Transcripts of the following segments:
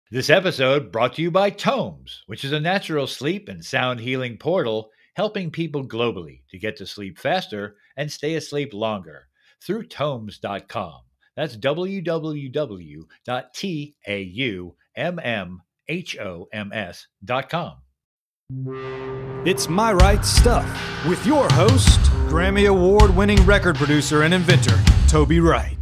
This episode brought to you by TAUMMHOMS, which is a natural sleep and sound healing portal helping people globally to get to sleep faster and stay asleep longer through TAUMMHOMS.com. That's www.TAUMMHOMS.com. It's My Right Stuff with your host, Grammy Award-winning record producer and inventor, Toby Wright.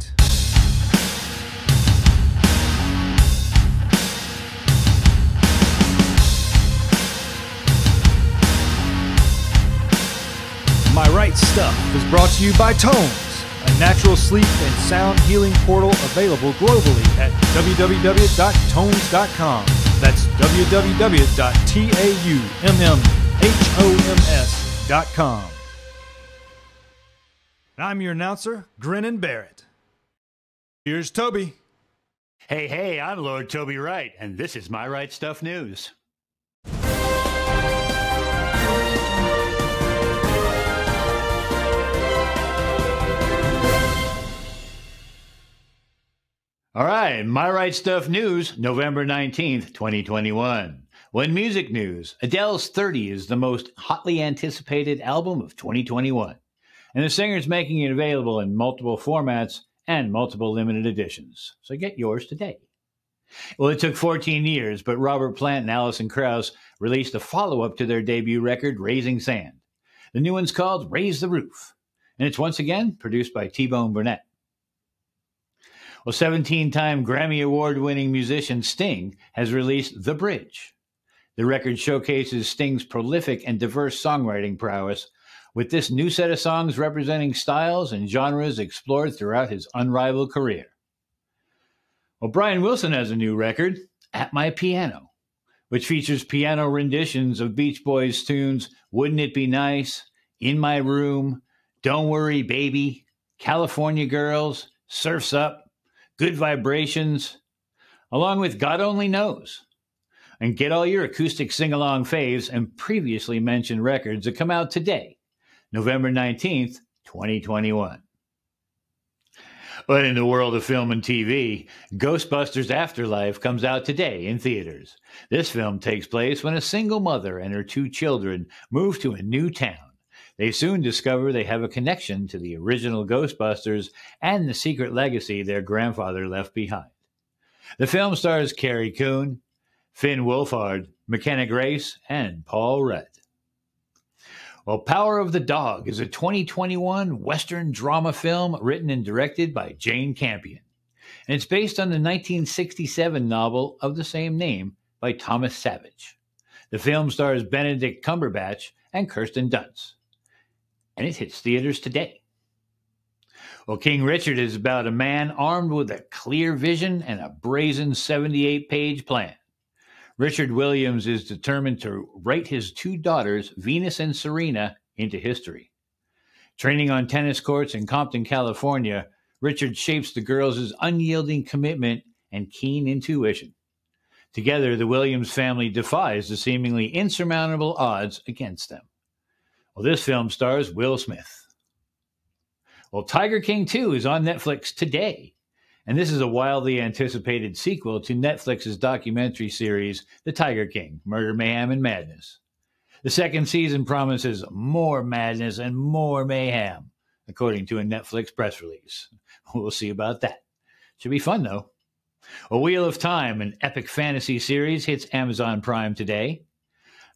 My Right Stuff is brought to you by TAUMMHOMS, a natural sleep and sound healing portal available globally at www.taumms.com. That's www.taummmhoms.com. And I'm your announcer, Grinnin' Barrett. Here's Toby. Hey, I'm Lord Toby Wright, and this is My Right Stuff News. All right, My Right Stuff News, November 19th, 2021. When music news, Adele's 30 is the most hotly anticipated album of 2021, and the singer's making it available in multiple formats and multiple limited editions, so get yours today. Well, it took 14 years, but Robert Plant and Alison Krauss released a follow-up to their debut record, Raising Sand. The new one's called Raise the Roof, and it's once again produced by T-Bone Burnett. Well, 17-time Grammy Award-winning musician Sting has released The Bridge. The record showcases Sting's prolific and diverse songwriting prowess, with this new set of songs representing styles and genres explored throughout his unrivaled career. Well, Brian Wilson has a new record, At My Piano, which features piano renditions of Beach Boys tunes Wouldn't It Be Nice, In My Room, Don't Worry Baby, California Girls, Surf's Up, Good Vibrations, along with God Only Knows. And get all your acoustic sing-along faves and previously mentioned records that come out today, November 19th, 2021. But in the world of film and TV, Ghostbusters Afterlife comes out today in theaters. This film takes place when a single mother and her two children move to a new town. They soon discover they have a connection to the original Ghostbusters and the secret legacy their grandfather left behind. The film stars Carrie Coon, Finn Wolfhard, McKenna Grace, and Paul Rudd. Well, Power of the Dog is a 2021 Western drama film written and directed by Jane Campion. And it's based on the 1967 novel of the same name by Thomas Savage. The film stars Benedict Cumberbatch and Kirsten Dunst, and it hits theaters today. Well, King Richard is about a man armed with a clear vision and a brazen 78-page plan. Richard Williams is determined to write his two daughters, Venus and Serena, into history. Training on tennis courts in Compton, California, Richard shapes the girls' unyielding commitment and keen intuition. Together, the Williams family defies the seemingly insurmountable odds against them. Well, this film stars Will Smith. Well, Tiger King 2 is on Netflix today, and this is a wildly anticipated sequel to Netflix's documentary series, The Tiger King: Murder, Mayhem, and Madness. The second season promises more madness and more mayhem, according to a Netflix press release. We'll see about that. Should be fun, though. A Wheel of Time, an epic fantasy series, hits Amazon Prime today.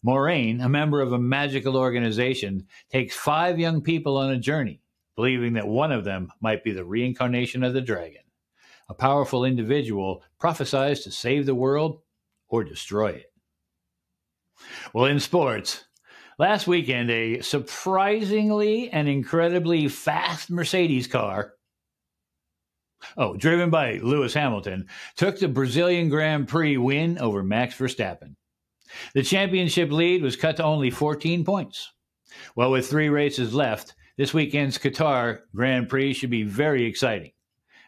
Moraine, a member of a magical organization, takes 5 young people on a journey, believing that one of them might be the reincarnation of the dragon. A powerful individual prophesies to save the world or destroy it. Well, in sports, last weekend, a surprisingly and incredibly fast Mercedes car, driven by Lewis Hamilton, took the Brazilian Grand Prix win over Max Verstappen. The championship lead was cut to only 14 points. Well, with 3 races left, this weekend's Qatar Grand Prix should be very exciting.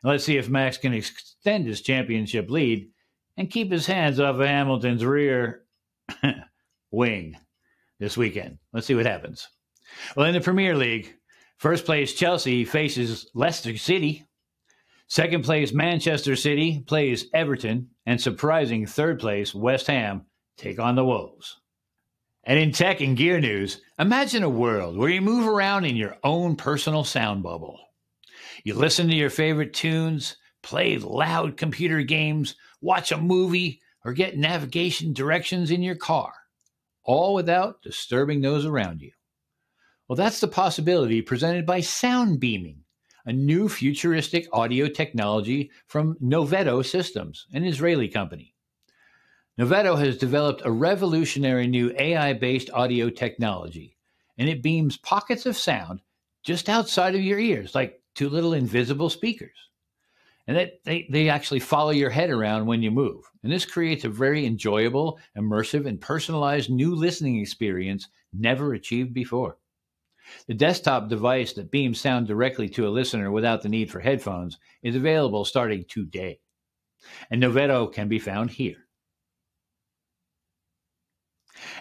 Let's see if Max can extend his championship lead and keep his hands off of Hamilton's rear wing this weekend. Let's see what happens. Well, in the Premier League, first place Chelsea faces Leicester City. Second place, Manchester City plays Everton, and surprising third place, West Ham, take on the Wolves. And in tech and gear news, imagine a world where you move around in your own personal sound bubble. You listen to your favorite tunes, play loud computer games, watch a movie, or get navigation directions in your car, all without disturbing those around you. Well, that's the possibility presented by sound beaming, a new futuristic audio technology from Noveto Systems, an Israeli company. Noveto has developed a revolutionary new AI-based audio technology, and it beams pockets of sound just outside of your ears, like two little invisible speakers. And they actually follow your head around when you move. And this creates a very enjoyable, immersive, and personalized new listening experience never achieved before. The desktop device that beams sound directly to a listener without the need for headphones is available starting today. And Noveto can be found here.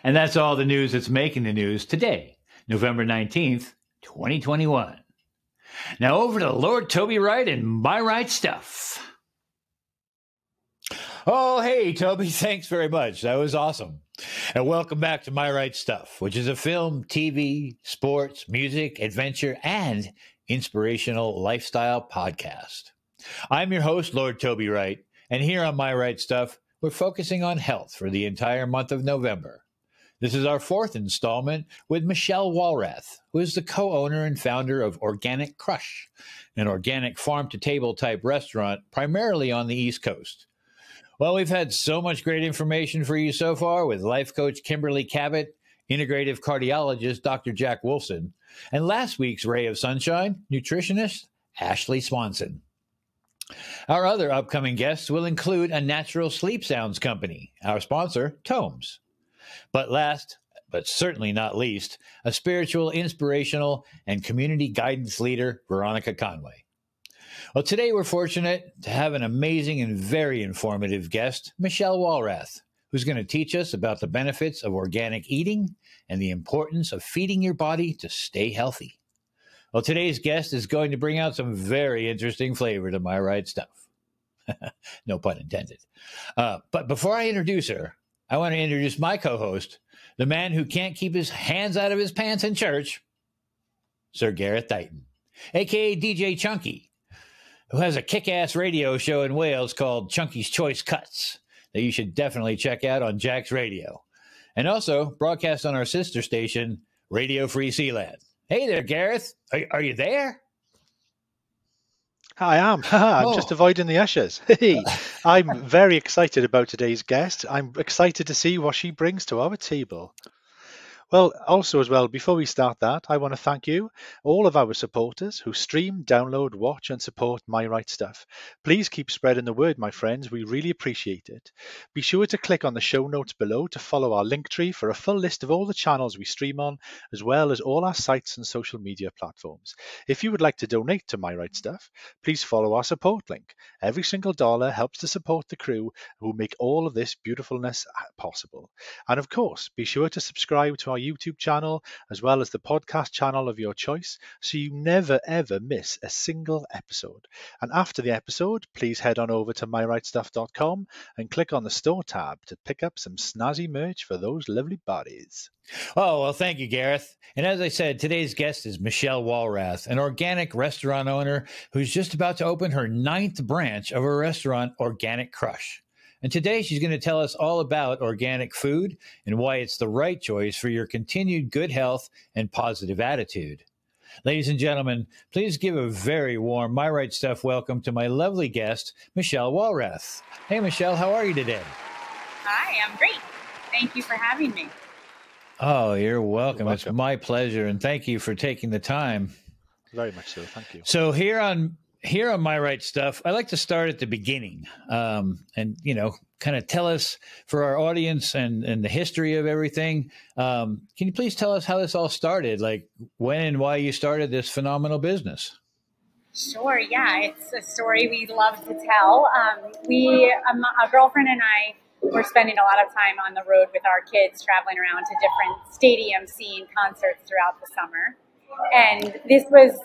And that's all the news that's making the news today, November 19th, 2021. Now over to Lord Toby Wright and My Right Stuff. Oh, hey, Toby, thanks very much. That was awesome. And welcome back to My Right Stuff, which is a film, TV, sports, music, adventure, and inspirational lifestyle podcast. I'm your host, Lord Toby Wright, and here on My Right Stuff, we're focusing on health for the entire month of November. This is our fourth installment with Michelle Walrath, who is the co-owner and founder of Organic Krush, an organic farm-to-table type restaurant primarily on the East Coast. Well, we've had so much great information for you so far with life coach Kimberly Cabot, integrative cardiologist Dr. Jack Wolfson, and last week's ray of sunshine, nutritionist Ashley Swanson. Our other upcoming guests will include a natural sleep sounds company, our sponsor, TAUMMHOMS. But last, but certainly not least, a spiritual, inspirational, and community guidance leader, Veronica Conway. Well, today we're fortunate to have an amazing and very informative guest, Michelle Walrath, who's going to teach us about the benefits of organic eating and the importance of feeding your body to stay healthy. Well, today's guest is going to bring out some very interesting flavor to My Right Stuff. No pun intended. But before I introduce her, I want to introduce my co-host, the man who can't keep his hands out of his pants in church, Sir Gareth Dyton, a.k.a. DJ Chunky, who has a kick-ass radio show in Wales called Chunky's Choice Cuts that you should definitely check out on Jack's Radio, and also broadcast on our sister station, Radio Free Sealand. Hey there, Gareth. Are you there? I am. I'm just avoiding the ushers. Hey, I'm very excited about today's guest. I'm excited to see what she brings to our table. Well, also as well, before we start that, I want to thank you, all of our supporters who stream, download, watch and support My Right Stuff. Please keep spreading the word, my friends. We really appreciate it. Be sure to click on the show notes below to follow our link tree for a full list of all the channels we stream on, as well as all our sites and social media platforms. If you would like to donate to My Right Stuff, please follow our support link. Every single dollar helps to support the crew who make all of this beautifulness possible. And of course, be sure to subscribe to our YouTube channel as well as the podcast channel of your choice so you never ever miss a single episode. And after the episode, please head on over to myrightstuff.com and click on the store tab to pick up some snazzy merch for those lovely bodies. Oh, well, thank you, Gareth. And as I said, today's guest is Michelle Walrath, an organic restaurant owner who's just about to open her 9th branch of her restaurant, Organic Krush. And today she's going to tell us all about organic food and why it's the right choice for your continued good health and positive attitude. Ladies and gentlemen, please give a very warm My Right Stuff welcome to my lovely guest, Michelle Walrath. Hey, Michelle, how are you today? Hi, I'm great. Thank you for having me. Oh, you're welcome. It's my pleasure. And thank you for taking the time. Very much so. Thank you. So here on My Right Stuff, I like to start at the beginning and, kind of tell us for our audience and the history of everything. Can you please tell us how this all started, like when and why you started this phenomenal business? Sure. Yeah, it's a story we love to tell. A girlfriend and I were spending a lot of time on the road with our kids, traveling around to different stadiums, seeing concerts throughout the summer. And this was,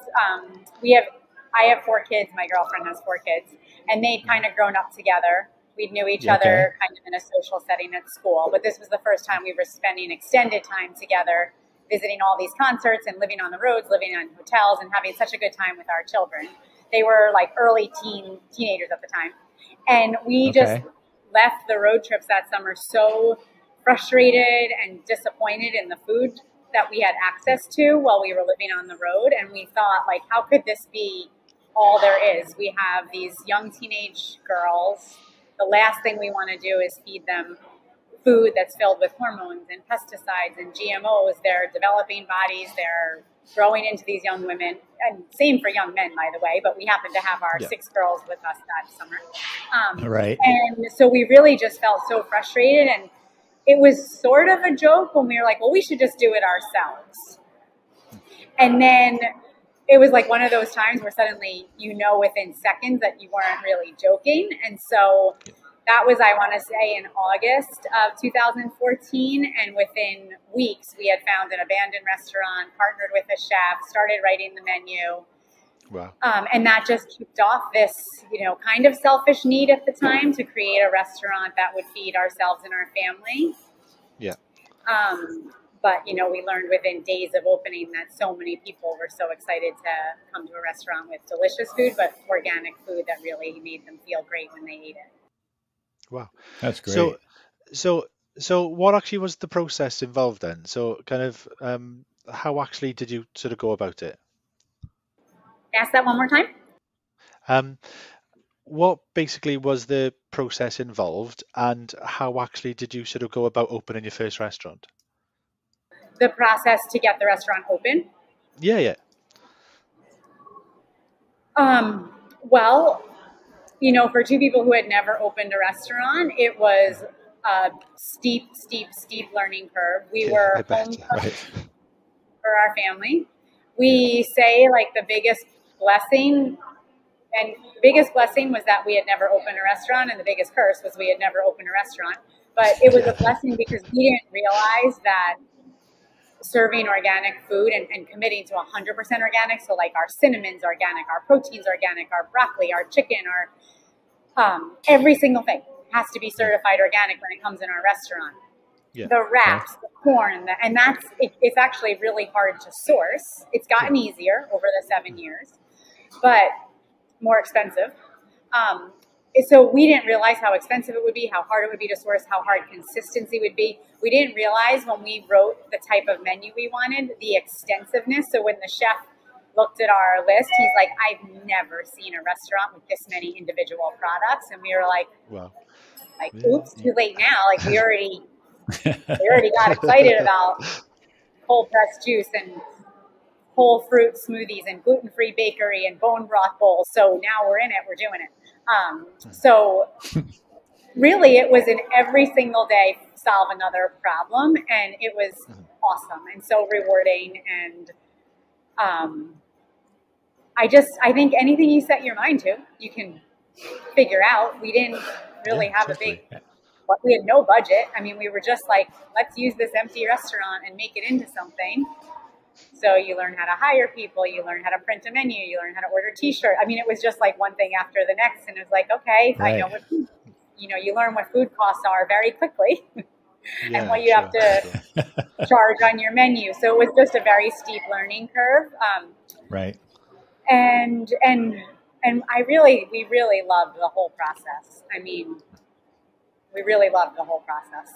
I have 4 kids. My girlfriend has 4 kids, and they'd kind of grown up together. We knew each other kind of in a social setting at school, but this was the first time we were spending extended time together, visiting all these concerts and living on the roads, living in hotels, and having such a good time with our children. They were like early teenagers at the time. And we just left the road trips that summer so frustrated and disappointed in the food that we had access to while we were living on the road. And we thought, like, how could this be all there is? We have these young teenage girls. The last thing we want to do is feed them food that's filled with hormones and pesticides and GMOs. They're developing bodies. They're growing into these young women, and same for young men, by the way, but we happen to have our 6 girls with us that summer. And so we really just felt so frustrated, and it was sort of a joke when we were like, well, we should just do it ourselves. And then it was like one of those times where suddenly, within seconds that you weren't really joking. And so that was, I want to say, in August of 2014. And within weeks, we had found an abandoned restaurant, partnered with a chef, started writing the menu. Wow. And that just kicked off this, kind of selfish need at the time to create a restaurant that would feed ourselves and our family. Yeah. But, we learned within days of opening that so many people were so excited to come to a restaurant with delicious food, but organic food that really made them feel great when they ate it. Wow. That's great. So what actually was the process involved then? So kind of how actually did you sort of go about it? Ask that one more time. What basically was the process involved, and how actually did you sort of go about opening your first restaurant? The process to get the restaurant open? Yeah. Well, for 2 people who had never opened a restaurant, it was a steep learning curve. We were home for our family. We say like the biggest blessing was that we had never opened a restaurant, and the biggest curse was we had never opened a restaurant. But it was a blessing because we didn't realize that serving organic food and committing to 100% organic, so like our cinnamon's organic, our protein's organic, our broccoli, our chicken, our every single thing has to be certified organic when it comes in our restaurant. Yeah. The wraps, the corn, and it's actually really hard to source. It's gotten easier over the 7 years, but more expensive. So we didn't realize how expensive it would be, how hard it would be to source, how hard consistency would be. We didn't realize when we wrote the type of menu we wanted, the extensiveness. So when the chef looked at our list, he's like, I've never seen a restaurant with this many individual products. And we were like, wow. Oops, too late now. Like we already got excited about cold pressed juice and whole fruit smoothies and gluten-free bakery and bone broth bowls. So now we're in it, we're doing it. So really it was in every single day solve another problem, and it was awesome and so rewarding. And I think anything you set your mind to, you can figure out. We didn't really have we had no budget. I mean, we were just like, let's use this empty restaurant and make it into something. So you learn how to hire people, you learn how to print a menu, you learn how to order t-shirts. I mean, it was just like one thing after the next, and it was like, okay, I know what food, you learn what food costs are very quickly and what you have to charge on your menu. So it was just a very steep learning curve. Right. And we really loved the whole process. I mean, we really loved the whole process.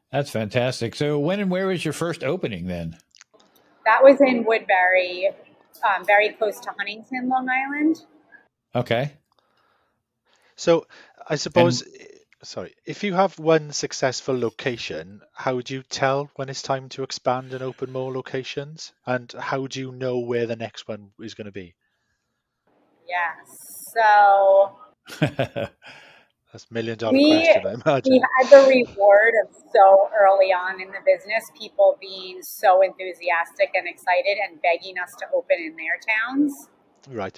That's fantastic. So when and where was your first opening then? That was in Woodbury, very close to Huntington, Long Island. Okay. So I suppose, if you have one successful location, how do you tell when it's time to expand and open more locations? And how do you know where the next one is going to be? Yeah, so... That's $1 million question, I imagine. We had the reward of so early on in the business, people being so enthusiastic and excited and begging us to open in their towns. Right.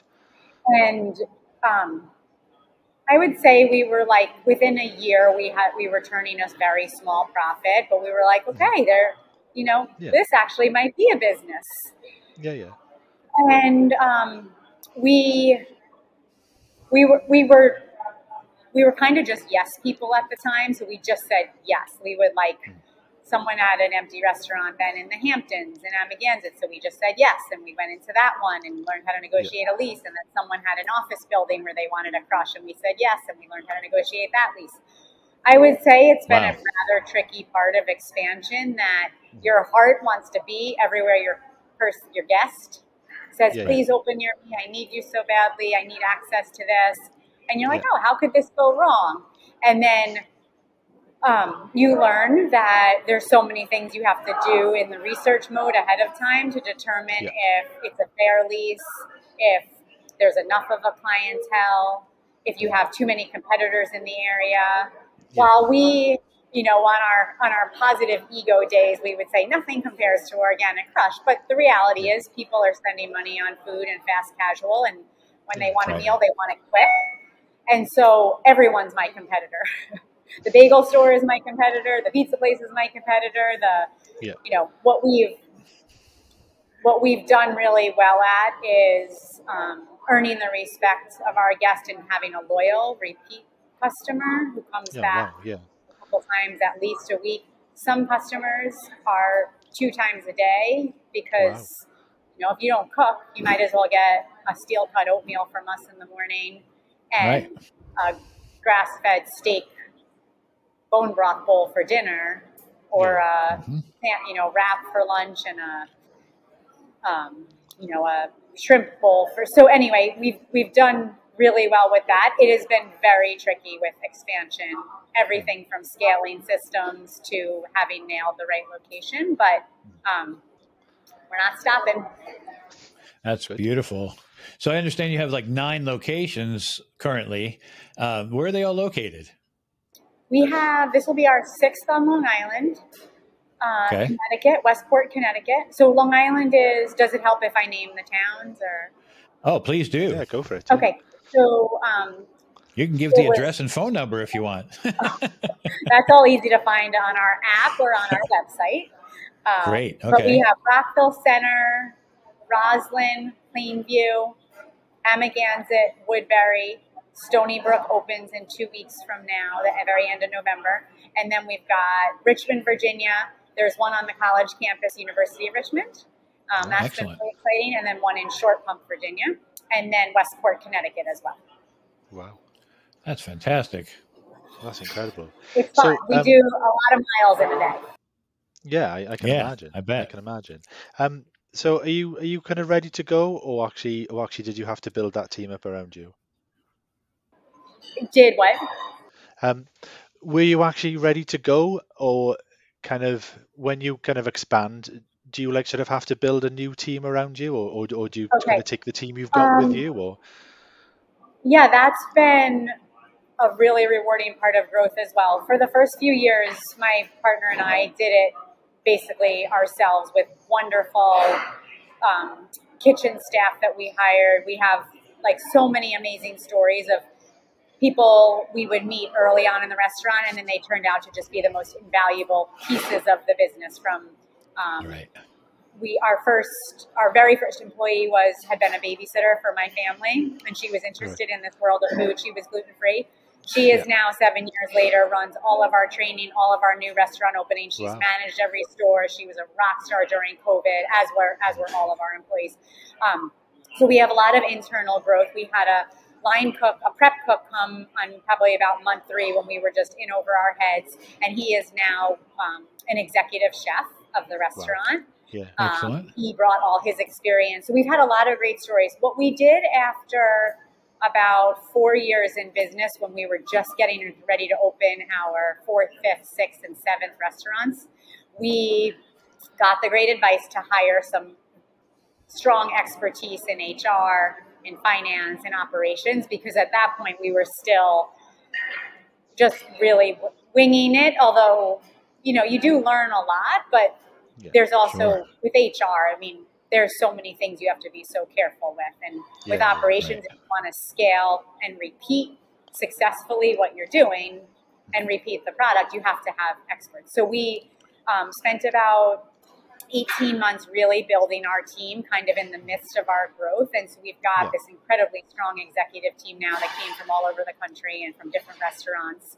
And I would say we were like, within a year, we were turning a very small profit, but we were like, okay, this actually might be a business. Yeah. And we were kind of just yes people at the time. So we just said yes. We would like, someone had an empty restaurant then in the Hamptons in Amagansett. So we just said yes. And we went into that one and learned how to negotiate a lease. And then someone had an office building where they wanted a Krush, and we said yes. And we learned how to negotiate that lease. I would say it's been a rather tricky part of expansion, that your heart wants to be everywhere your guest says, please open me. I need you so badly. I need access to this. And you're like, oh, how could this go wrong? And then you learn that there's so many things you have to do in the research mode ahead of time to determine if it's a fair lease, if there's enough of a clientele, if you have too many competitors in the area. While we, on our positive ego days, we would say nothing compares to Organic Krush. But the reality is people are spending money on food and fast casual. And when they want a meal, they want it quick. And so everyone's my competitor. The bagel store is my competitor. The pizza place is my competitor. What we've done really well at is earning the respect of our guest and having a loyal repeat customer who comes back a couple times, at least a week. Some customers are 2 times a day because, if you don't cook, you might as well get a steel cut oatmeal from us in the morning and a grass-fed steak bone broth bowl for dinner, or a wrap for lunch, and a shrimp bowl for. So anyway, we've done really well with that. It has been very tricky with expansion, everything from scaling systems to having nailed the right location, but we're not stopping. That's beautiful. So I understand you have like 9 locations currently. Where are they all located? This will be our 6th on Long Island, Connecticut, Westport, Connecticut. So Long Island does it help if I name the towns, or? Oh, please do. Yeah, go for it. Okay. So you can give the address and phone number if you want. That's all easy to find on our app or on our website. Great. Okay. But we have Rockville Center, Roslyn, Plainview, Amagansett, Woodbury. Stony Brook opens in 2 weeks from now, at the very end of November. And then we've got Richmond, Virginia. There's one on the college campus, University of Richmond. That's been really exciting. And then one in Short Pump, Virginia. And then Westport, Connecticut as well. Wow. That's fantastic. That's incredible. It's fun. We do a lot of miles in a day. Yeah, I can imagine. I bet. I can imagine. So are you kind of ready to go, or actually did you have to build that team up around you? Did what? Were you actually ready to go, or kind of when you kind of expand, do you like sort of have to build a new team around you, or do you kind of take the team you've got with you, or? Yeah, that's been a really rewarding part of growth as well. For the first few years, my partner and I did it basically ourselves with wonderful kitchen staff that we hired. We have like so many amazing stories of people we would meet early on in the restaurant, and then they turned out to just be the most invaluable pieces of the business. From our very first employee had been a babysitter for my family, and she was interested in this world of food. She was gluten-free. She is now 7 years later, runs all of our training, all of our new restaurant openings. She's managed every store. She was a rock star during COVID, as were all of our employees. So we have a lot of internal growth. We had a prep cook come on probably about month 3 when we were just in over our heads. And he is now an executive chef of the restaurant. Wow. Yeah, excellent. He brought all his experience. So we've had a lot of great stories. What we did after about 4 years in business, when we were just getting ready to open our 4th, 5th, 6th, and 7th restaurants, we got the great advice to hire some strong expertise in HR, in finance, and operations, because at that point we were still just really winging it. Although, you do learn a lot, but there's also with HR, I mean, there's so many things you have to be so careful with. And with operations, if you want to scale and repeat successfully what you're doing and repeat the product, you have to have experts. So we spent about 18 months really building our team kind of in the midst of our growth. And so we've got this incredibly strong executive team now that came from all over the country and from different restaurants.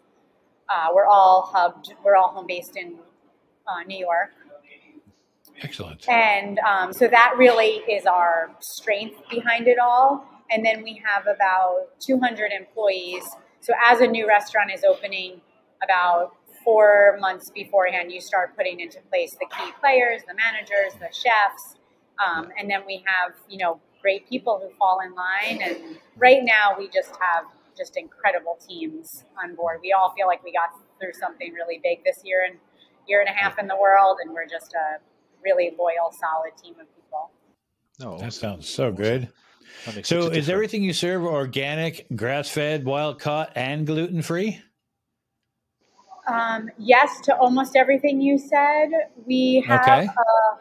We're all home based in New York. Excellent. And so that really is our strength behind it all. And then we have about 200 employees. So as a new restaurant is opening, about 4 months beforehand, you start putting into place the key players, the managers, the chefs. And then we have, great people who fall in line. And right now we just have incredible teams on board. We all feel like we got through something really big this year and year and a half in the world. And we're just a really loyal, solid team of people. Oh, that sounds so good. So is everything you serve organic, grass-fed, wild-caught, and gluten-free? Yes, to almost everything you said. We have a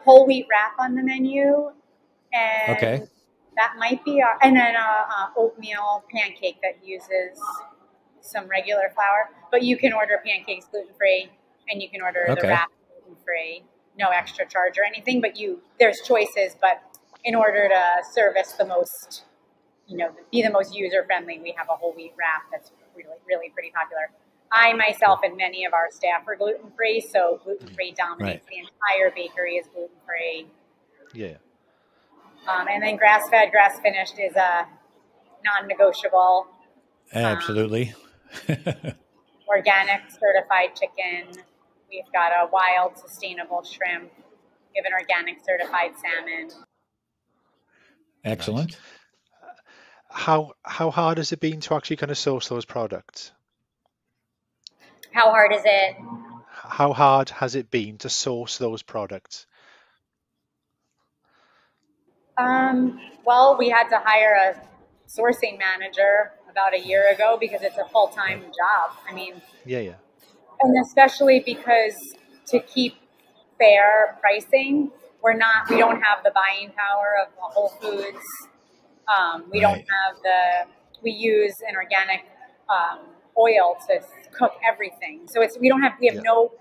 whole wheat wrap on the menu, and that might be and then a oatmeal pancake that uses some regular flour. But you can order pancakes gluten-free, and you can order the wrap gluten-free, no extra charge or anything. But there's choices. But in order to service the most, be the most user-friendly, we have a whole wheat wrap that's really, really pretty popular. I myself and many of our staff are gluten-free, so gluten-free dominates the entire bakery is gluten-free. Yeah. And then grass-fed, grass-finished is a non-negotiable. Absolutely. Organic certified chicken. We've got a wild sustainable shrimp. We have an organic certified salmon. Excellent. Nice. How hard has it been to actually kind of source those products? How hard is it? How hard has it been to source those products? Well, we had to hire a sourcing manager about a year ago because it's a full-time job. I mean, yeah. And especially because to keep fair pricing, we don't have the buying power of Whole Foods. We don't have we use an organic oil to cook everything. So we have no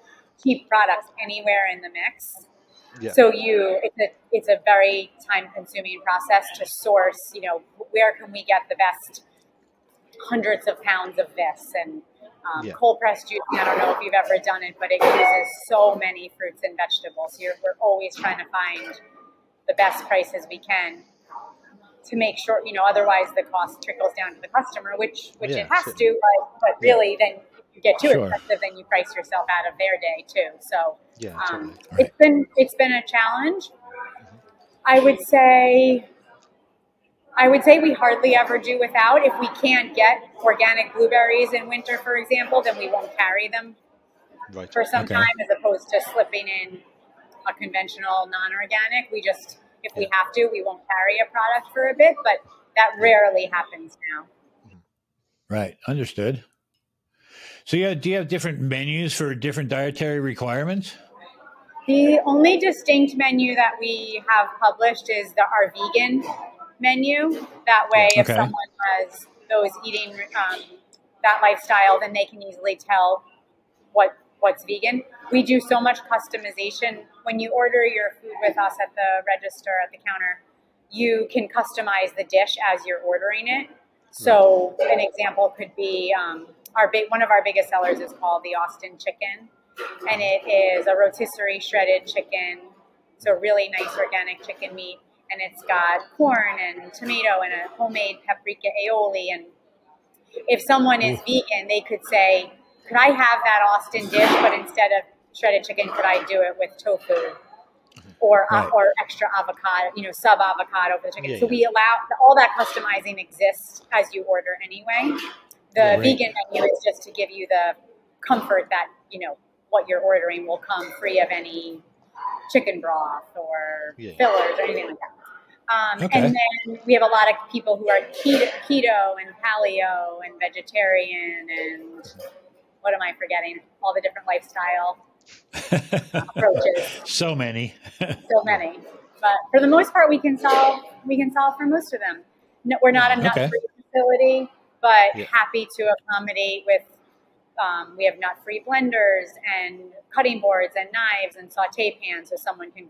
cheap products anywhere in the mix. Yeah. So it's a very time-consuming process to source, where can we get the best hundreds of pounds of this and cold pressed juice. I don't know if you've ever done it, but it uses so many fruits and vegetables. So we're always trying to find the best prices we can to make sure, otherwise the cost trickles down to the customer, which it has to, but really then you get too expensive, then you price yourself out of their day too. So it's been a challenge. I would say we hardly ever do without. If we can't get organic blueberries in winter, for example, then we won't carry them for some time, as opposed to slipping in a conventional non-organic. If we have to, we won't carry a product for a bit, but that rarely happens now. Right. Understood. So do you have different menus for different dietary requirements? The only distinct menu that we have published is our vegan menu. That way, if someone has those eating that lifestyle, then they can easily tell what's vegan. We do so much customization. When you order your food with us at the register at the counter, you can customize the dish as you're ordering it. So an example could be one of our biggest sellers is called the Austin chicken, and it is a rotisserie shredded chicken. So really nice organic chicken meat. And it's got corn and tomato and a homemade paprika aioli. And if someone is vegan, they could say, could I have that Austin dish, but instead of shredded chicken, could I do it with tofu or extra avocado, sub avocado for the chicken? So we allow all that customizing exists as you order anyway. The vegan menu is just to give you the comfort that, what you're ordering will come free of any chicken broth or fillers or anything like that. And then we have a lot of people who are keto and paleo and vegetarian and what am I forgetting? All the different lifestyle approaches. So many. But for the most part, we can solve for most of them. No, we're not a nut-free facility, but happy to accommodate with We have nut-free blenders and cutting boards and knives and saute pans, so someone can,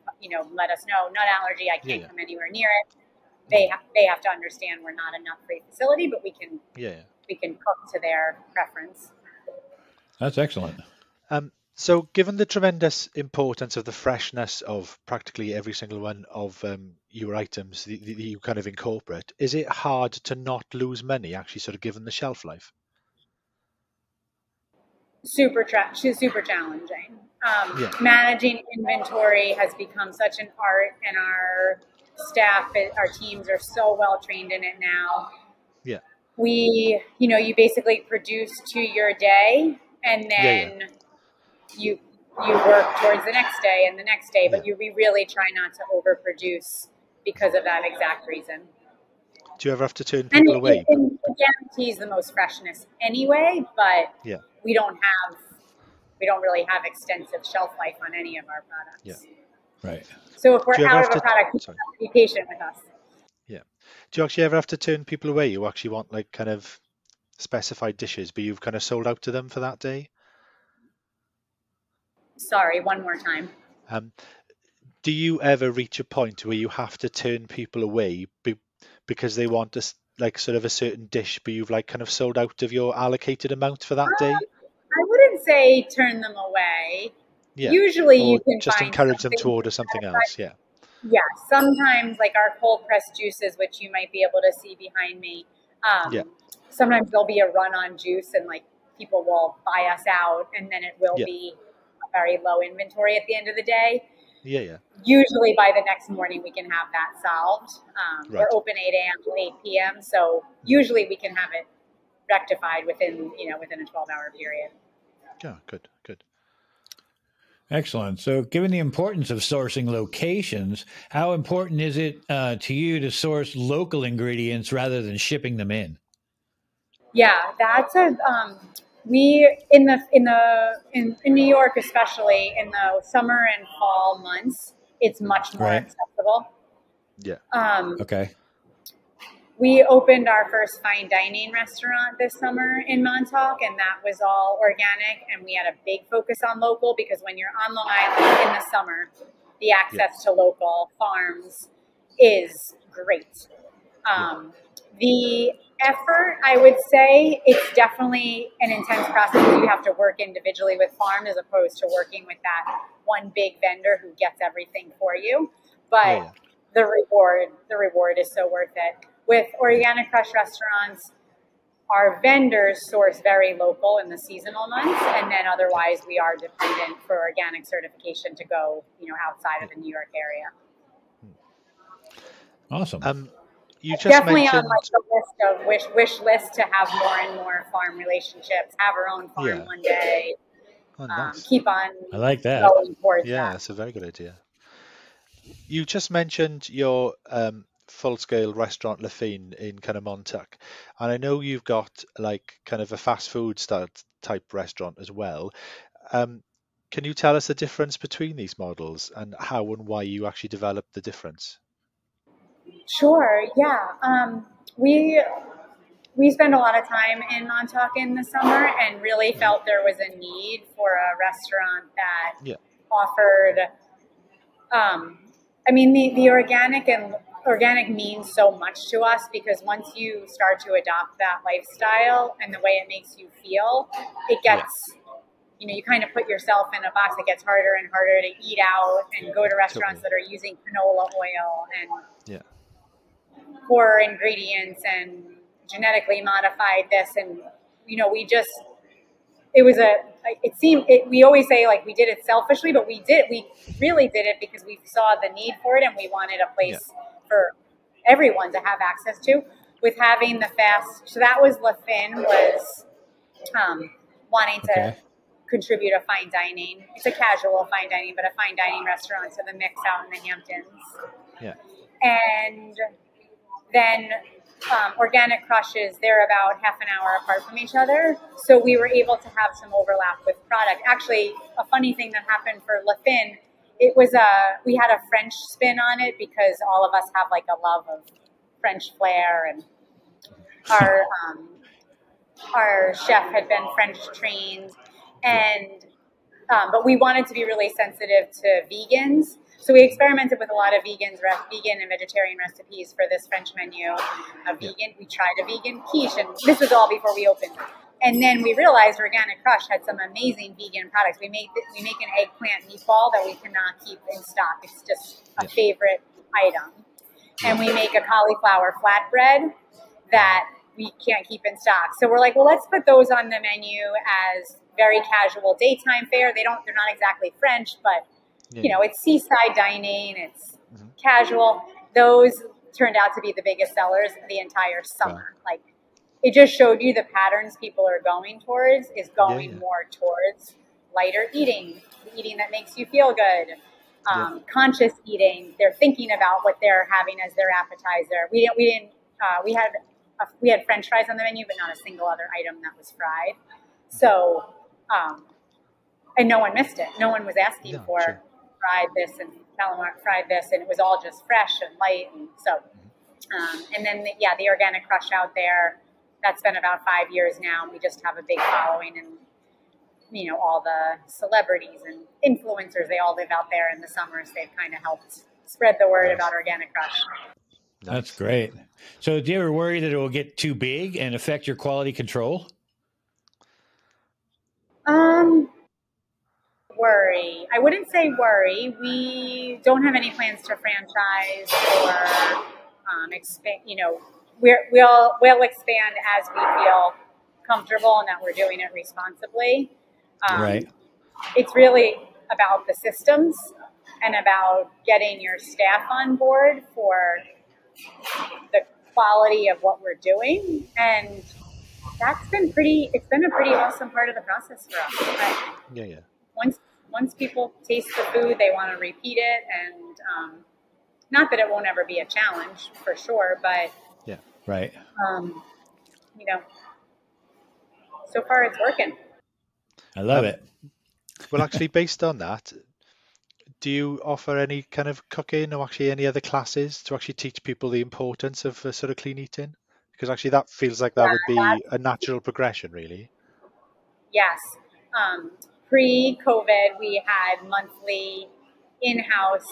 let us know nut allergy. I can't come anywhere near it. They have to understand we're not a nut-free facility, but we can cook to their preference. That's excellent. So given the tremendous importance of the freshness of practically every single one of your items that you kind of incorporate, is it hard to not lose money, actually, sort of given the shelf life? Super challenging. Managing inventory has become such an art, and our staff, our teams are so well trained in it now. Yeah. We, you basically produce to your day, and then you work towards the next day and the next day, but we really try not to overproduce because of that exact reason. Do you ever have to turn people away? It guarantees the most freshness anyway, but we don't really have extensive shelf life on any of our products. Yeah. Right. So if we're out of a product, you have to be patient with us. Yeah. Do you actually ever have to turn people away who actually want like kind of specified dishes, but you've kind of sold out to them for that day? Sorry, one more time. Do you ever reach a point where you have to turn people away because they want to like sort of a certain dish, but you've like kind of sold out of your allocated amount for that day? I wouldn't say turn them away. Yeah. Usually or you can just find encourage them to order something else. Yeah. Yeah. Sometimes like our cold pressed juices, which you might be able to see behind me. Sometimes there'll be a run on juice and like people will buy us out, and then it will be a very low inventory at the end of the day. Yeah. Usually by the next morning we can have that solved. We're open 8 a.m. to 8 p.m. So usually we can have it rectified within a 12-hour period. Yeah, good. Excellent. So given the importance of sourcing locations, how important is it to you to source local ingredients rather than shipping them in? Yeah, that's we in New York, especially in the summer and fall months, it's much more accessible. Yeah. Okay. We opened our first fine dining restaurant this summer in Montauk, and that was all organic. And we had a big focus on local because when you're on Long Island in the summer, the access to local farms is great. The effort, I would say, it's definitely an intense process. You have to work individually with farms as opposed to working with that one big vendor who gets everything for you. But the reward is so worth it. With Organic Krush Restaurants, our vendors source very local in the seasonal months, and then otherwise we are dependent for organic certification to go, outside of the New York area. Awesome. You just definitely mentioned... on like the list of wish list to have more and more farm relationships, have our own farm one day. Oh, nice. Keep on. I like that. Going towards that. That's a very good idea. You just mentioned your full-scale restaurant Le Fin in kind of Montauk, and I know you've got like kind of a fast food style type restaurant as well. Can you tell us the difference between these models and how and why you actually developed the difference? Sure. Yeah. We spend a lot of time in Montauk in the summer and really felt there was a need for a restaurant that offered. The organic means so much to us because once you start to adopt that lifestyle and the way it makes you feel, it gets, you kind of put yourself in a box. It gets harder and harder to eat out and go to restaurants that are using canola oil and poor ingredients and genetically modified this. And, we always say like we did it selfishly, but we really did it because we saw the need for it and we wanted a place for everyone to have access to with having the fast. So that was Le Fin was wanting to contribute a fine dining. It's a casual fine dining, but a fine dining restaurant to the mix out in the Hamptons. Yeah. And then Organic Krushes, they're about half an hour apart from each other. So we were able to have some overlap with product. Actually, a funny thing that happened for Le Fin, it was we had a French spin on it because all of us have like a love of French flair, and our our chef had been French trained, and but we wanted to be really sensitive to vegans. So we experimented with a lot of vegan and vegetarian recipes for this French menu. We tried a vegan quiche, and this was all before we opened. And then we realized Organic Krush had some amazing vegan products. We make an eggplant meatball that we cannot keep in stock. It's just a favorite item. And we make a cauliflower flatbread that we can't keep in stock. So we're like, well, let's put those on the menu as very casual daytime fare. They're not exactly French, but you know, it's seaside dining, it's casual. Those turned out to be the biggest sellers the entire summer. Wow. Like, it just showed you the patterns people are going towards is going more towards lighter eating that makes you feel good, conscious eating. They're thinking about what they're having as their appetizer. We had French fries on the menu, but not a single other item that was fried. So, and no one missed it. No one was asking for fried this and calamari fried this, and it was all just fresh and light. And so, and then the Organic Krush out there, that's been about 5 years now. We just have a big following, and you know, all the celebrities and influencers, they all live out there in the summers. They've kind of helped spread the word about Organic Krush. That's great. So do you ever worry that it will get too big and affect your quality control? Worry. I wouldn't say worry. We don't have any plans to franchise or expand. You know, we'll expand as we feel comfortable and that we're doing it responsibly. Right. It's really about the systems and about getting your staff on board for the quality of what we're doing, and it's been a pretty awesome part of the process for us. Once people taste the food, they want to repeat it, and not that it won't ever be a challenge for sure, but you know, so far it's working. I love it. Well, actually, based on that, do you offer any kind of cooking or actually any other classes to actually teach people the importance of sort of clean eating? Because actually that feels like that would be a natural progression, really. Yes. Pre-COVID, we had monthly in-house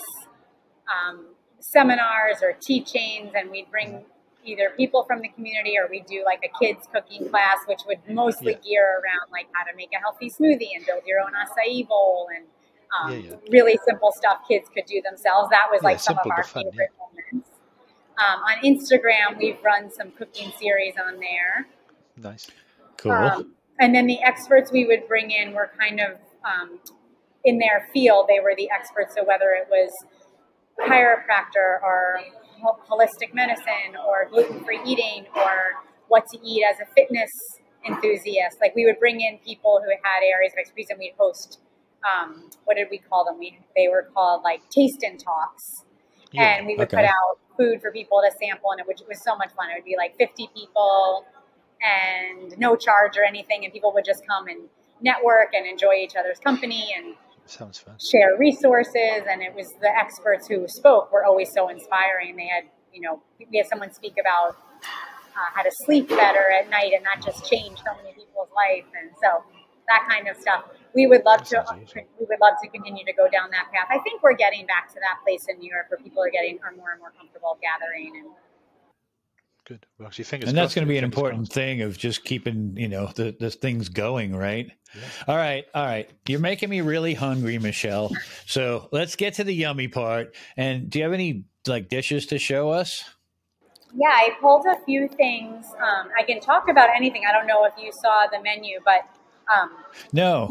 seminars or teachings, and we'd bring either people from the community or we'd do like a kids cooking class, which would mostly gear around like how to make a healthy smoothie and build your own acai bowl and really simple stuff kids could do themselves. That was like some of our favorite moments. On Instagram, we've run some cooking series on there. Nice. Cool. And then the experts we would bring in were kind of in their field. They were the experts. So whether it was chiropractor or holistic medicine or gluten-free eating or what to eat as a fitness enthusiast, like we would bring in people who had areas of expertise, and we'd host what did we call them? They were called like taste and talks. And we would put out food for people to sample, and it was so much fun. It would be like 50 people and no charge or anything, and people would just come and network and enjoy each other's company and sounds fun. Share resources. And it was the experts who spoke were always so inspiring. They had, you know, we had someone speak about how to sleep better at night, and that just changed so many people's life. And so that kind of stuff. We would love to continue to go down that path. I think we're getting back to that place in New York where people are more and more comfortable gathering. And good. Well, actually, fingers and that's going to be an important crossed. thing of just keeping, you know, the things going, right? Yeah. All right. You're making me really hungry, Michelle. So let's get to the yummy part. And do you have any like dishes to show us? Yeah, I pulled a few things. I can talk about anything. I don't know if you saw the menu, but no.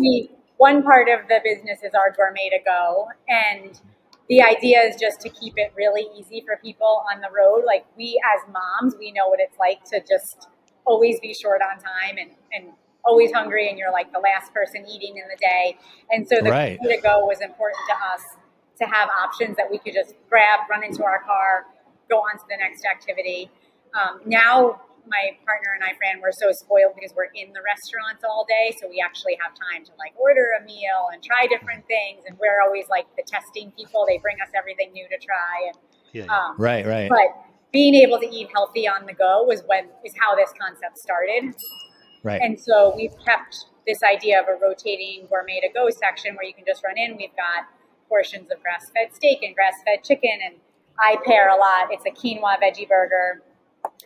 One part of the business is our gourmet to go, and the idea is just to keep it really easy for people on the road. Like we as moms, we know what it's like to just always be short on time and always hungry, and you're like the last person eating in the day. And so the gourmet to go was important to us to have options that we could just grab, run into our car, go on to the next activity. Now my partner and I, Fran, we're so spoiled because we're in the restaurants all day. So we actually have time to like order a meal and try different things. And we're always like the testing people. They bring us everything new to try. And right. But being able to eat healthy on the go is how this concept started. Right. And so we've kept this idea of a rotating gourmet to go section where you can just run in. We've got portions of grass-fed steak and grass-fed chicken, and I pair a lot. It's a quinoa veggie burger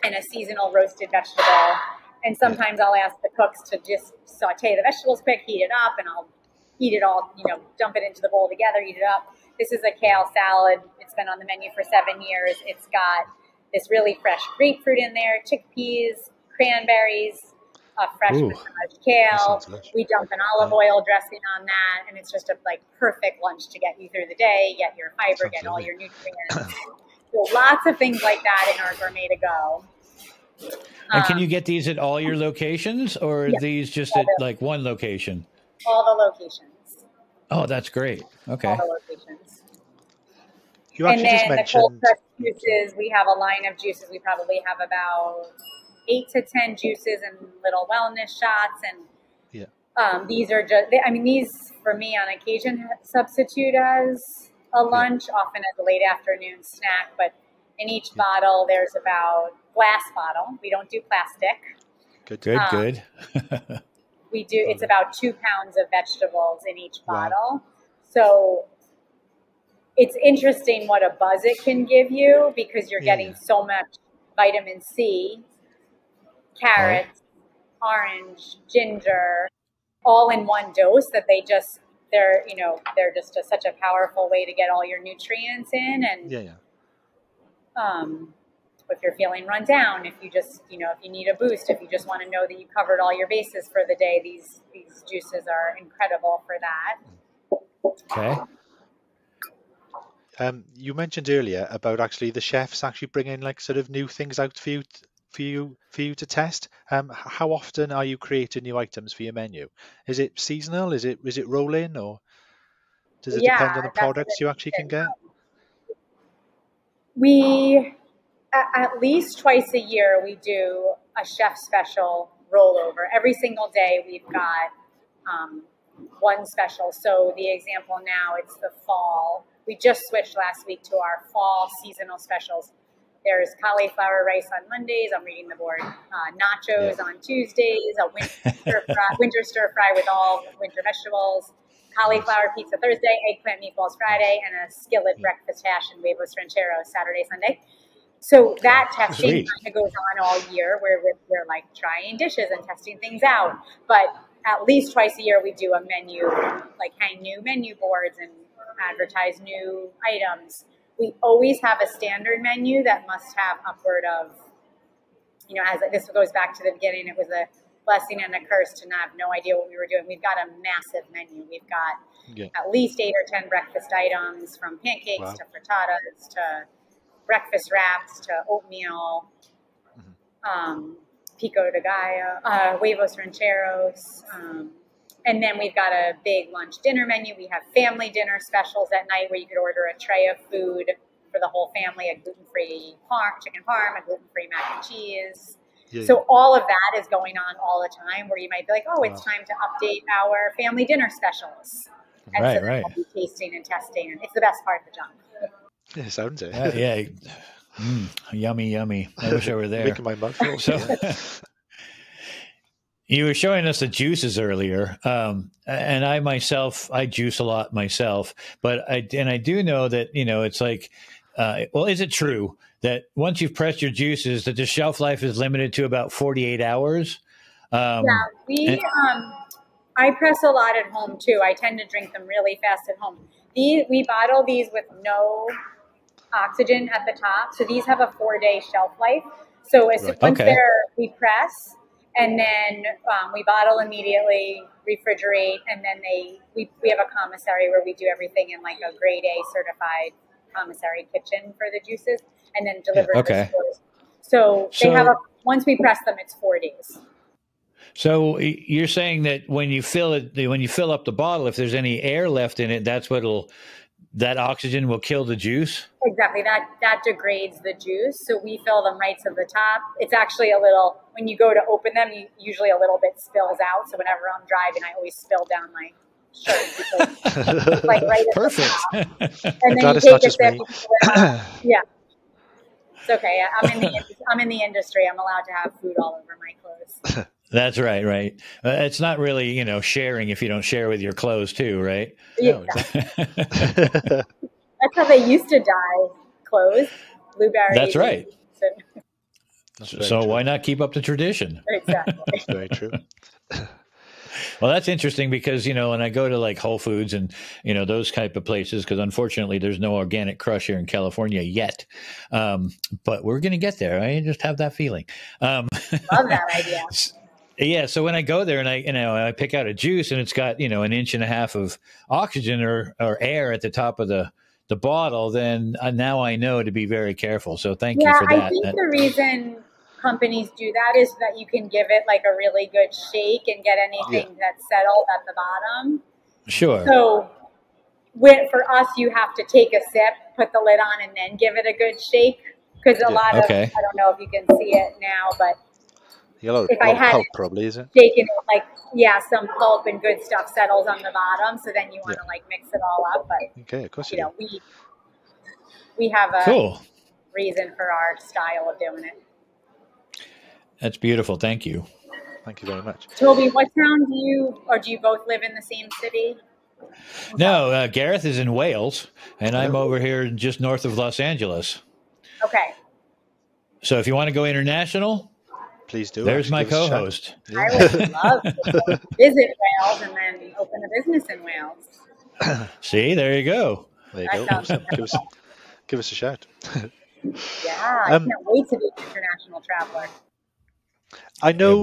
and a seasonal roasted vegetable. And sometimes I'll ask the cooks to just saute the vegetables quick, heat it up, and I'll eat it all, dump it into the bowl together, eat it up. This is a kale salad. It's been on the menu for 7 years. It's got this really fresh grapefruit in there, chickpeas, cranberries, a fresh massaged kale. We dump an olive oil dressing on that, and it's just a perfect lunch to get you through the day, get your fiber, get all your nutrients. So lots of things like that in our gourmet to go. And can you get these at all your locations, or are these just at one location? All the locations. Oh, that's great. Okay. All the locations. You actually and then just mentioned the cold pressed juices. We have a line of juices. We probably have about 8 to 10 juices and little wellness shots. And these are just, these for me on occasion substitute as a lunch, often as a late afternoon snack. But in each bottle, there's about glass bottle. We don't do plastic. Good. We do. It's about 2 pounds of vegetables in each bottle. So it's interesting what a buzz it can give you because you're getting so much vitamin C, carrots, orange, ginger, all in one dose that they're just such a powerful way to get all your nutrients in. And if you're feeling run down, if you just, if you need a boost, if you just want to know that you covered all your bases for the day, these juices are incredible for that. Okay. You mentioned earlier about actually the chefs actually bringing sort of new things out for you to test. How often are you creating new items for your menu? Is it seasonal? Is it rolling, or does it depend on the products you actually can get? We at least twice a year we do a chef special rollover. Every single day we've got one special. So the example now, it's the fall. We just switched last week to our fall seasonal specials. There's cauliflower rice on Mondays. I'm reading the board. Nachos on Tuesdays. A winter stir fry with all winter vegetables. Cauliflower pizza Thursday. Eggplant meatballs Friday. And a skillet breakfast hash and huevos rancheros Saturday, Sunday. So that testing kind of goes on all year where we're trying dishes and testing things out. But at least twice a year we do a menu, hang new menu boards and advertise new items. We always have a standard menu that must have upward of, as this goes back to the beginning, it was a blessing and a curse to have no idea what we were doing. We've got a massive menu. We've got at least 8 or 10 breakfast items, from pancakes to frittatas to breakfast wraps to oatmeal, pico de gallo, huevos rancheros. And then we've got a big lunch dinner menu. We have family dinner specials at night where you could order a tray of food for the whole family, a gluten-free chicken parm, a gluten-free mac and cheese. So all of that is going on all the time where you might be like, it's time to update our family dinner specials. And right. I'll be tasting and testing. And it's the best part of the job. Yeah, sounds it. Yummy. I wish I were there. Making my mouth feel You were showing us the juices earlier, and I juice a lot myself, but I do know that, it's is it true that once you've pressed your juices that the shelf life is limited to about 48 hours? I press a lot at home too. I tend to drink them really fast at home. We bottle these with no oxygen at the top. So these have a 4-day shelf life. So once we press, and then we bottle immediately, refrigerate, and then we have a commissary where we do everything in a grade A certified commissary kitchen for the juices, and then deliver to the stores. So they have once we press them, it's 4 days. So you're saying that when you fill up the bottle, if there's any air left in it, that oxygen will kill the juice? Exactly. That degrades the juice. So we fill them right to the top. It's actually a little, when you go to open them, usually a little bit spills out. So whenever I'm driving, I always spill down my shirt. Because right at Perfect. the top. And then you take it there. Yeah. It's okay. I'm in the industry. I'm allowed to have food all over my clothes. That's right. Right. It's not really, sharing if you don't share with your clothes too, right? Yeah. That's how they used to dye clothes. Blueberries. That's right. So true. why not keep up the tradition? Exactly. That's very true. Well, that's interesting because, when I go to like Whole Foods and, those type of places, because unfortunately there's no Organic Krush here in California yet. But we're going to get there. I just have that feeling. Love that idea. Yeah. So when I go there and I pick out a juice and it's got, an inch and a half of oxygen or air at the top of the bottle, then now I know to be very careful. So thank you for that. I think the reason companies do that is that you can give it like a really good shake and get anything that's settled at the bottom. Sure. So for us, you have to take a sip, put the lid on, and then give it a good shake. Because a lot of, I don't know if you can see it now, but if I had pulp, probably, is it? Shaken it, some pulp and good stuff settles on the bottom. So then you want to mix it all up. But okay, of course we have a cool reason for our style of doing it. That's beautiful. Thank you. Thank you very much. Toby, what town do you both live in the same city? No, Gareth is in Wales, and I'm over here just north of Los Angeles. Okay. So if you want to go international, please do. There's my co-host. I would love to visit Wales and then open a business in Wales. See, there you go. There you go. Give us a shout. Yeah, I can't wait to be an international traveler. I know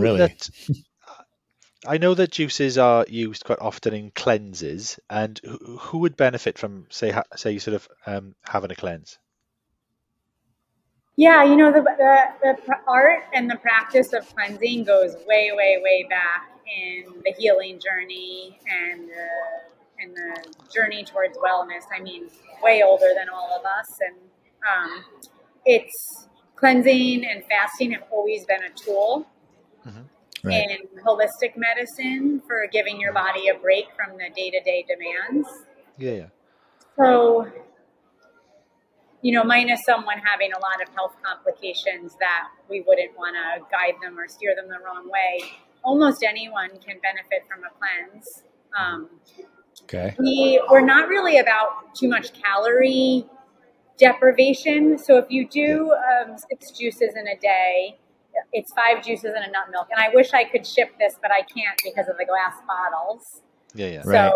that juices are used quite often in cleanses, and who would benefit from, say, sort of having a cleanse? Yeah, the art and the practice of cleansing goes way, way, way back in the healing journey and the journey towards wellness. I mean, way older than all of us, and it's cleansing and fasting have always been a tool. Right. In holistic medicine for giving your body a break from the day-to-day demands. Yeah. So, minus someone having a lot of health complications that we wouldn't want to guide them or steer them the wrong way, almost anyone can benefit from a cleanse. Okay. We're not really about too much calorie deprivation. So if you do 6 juices in a day, it's 5 juices and a nut milk. And I wish I could ship this, but I can't because of the glass bottles. Yeah. So right.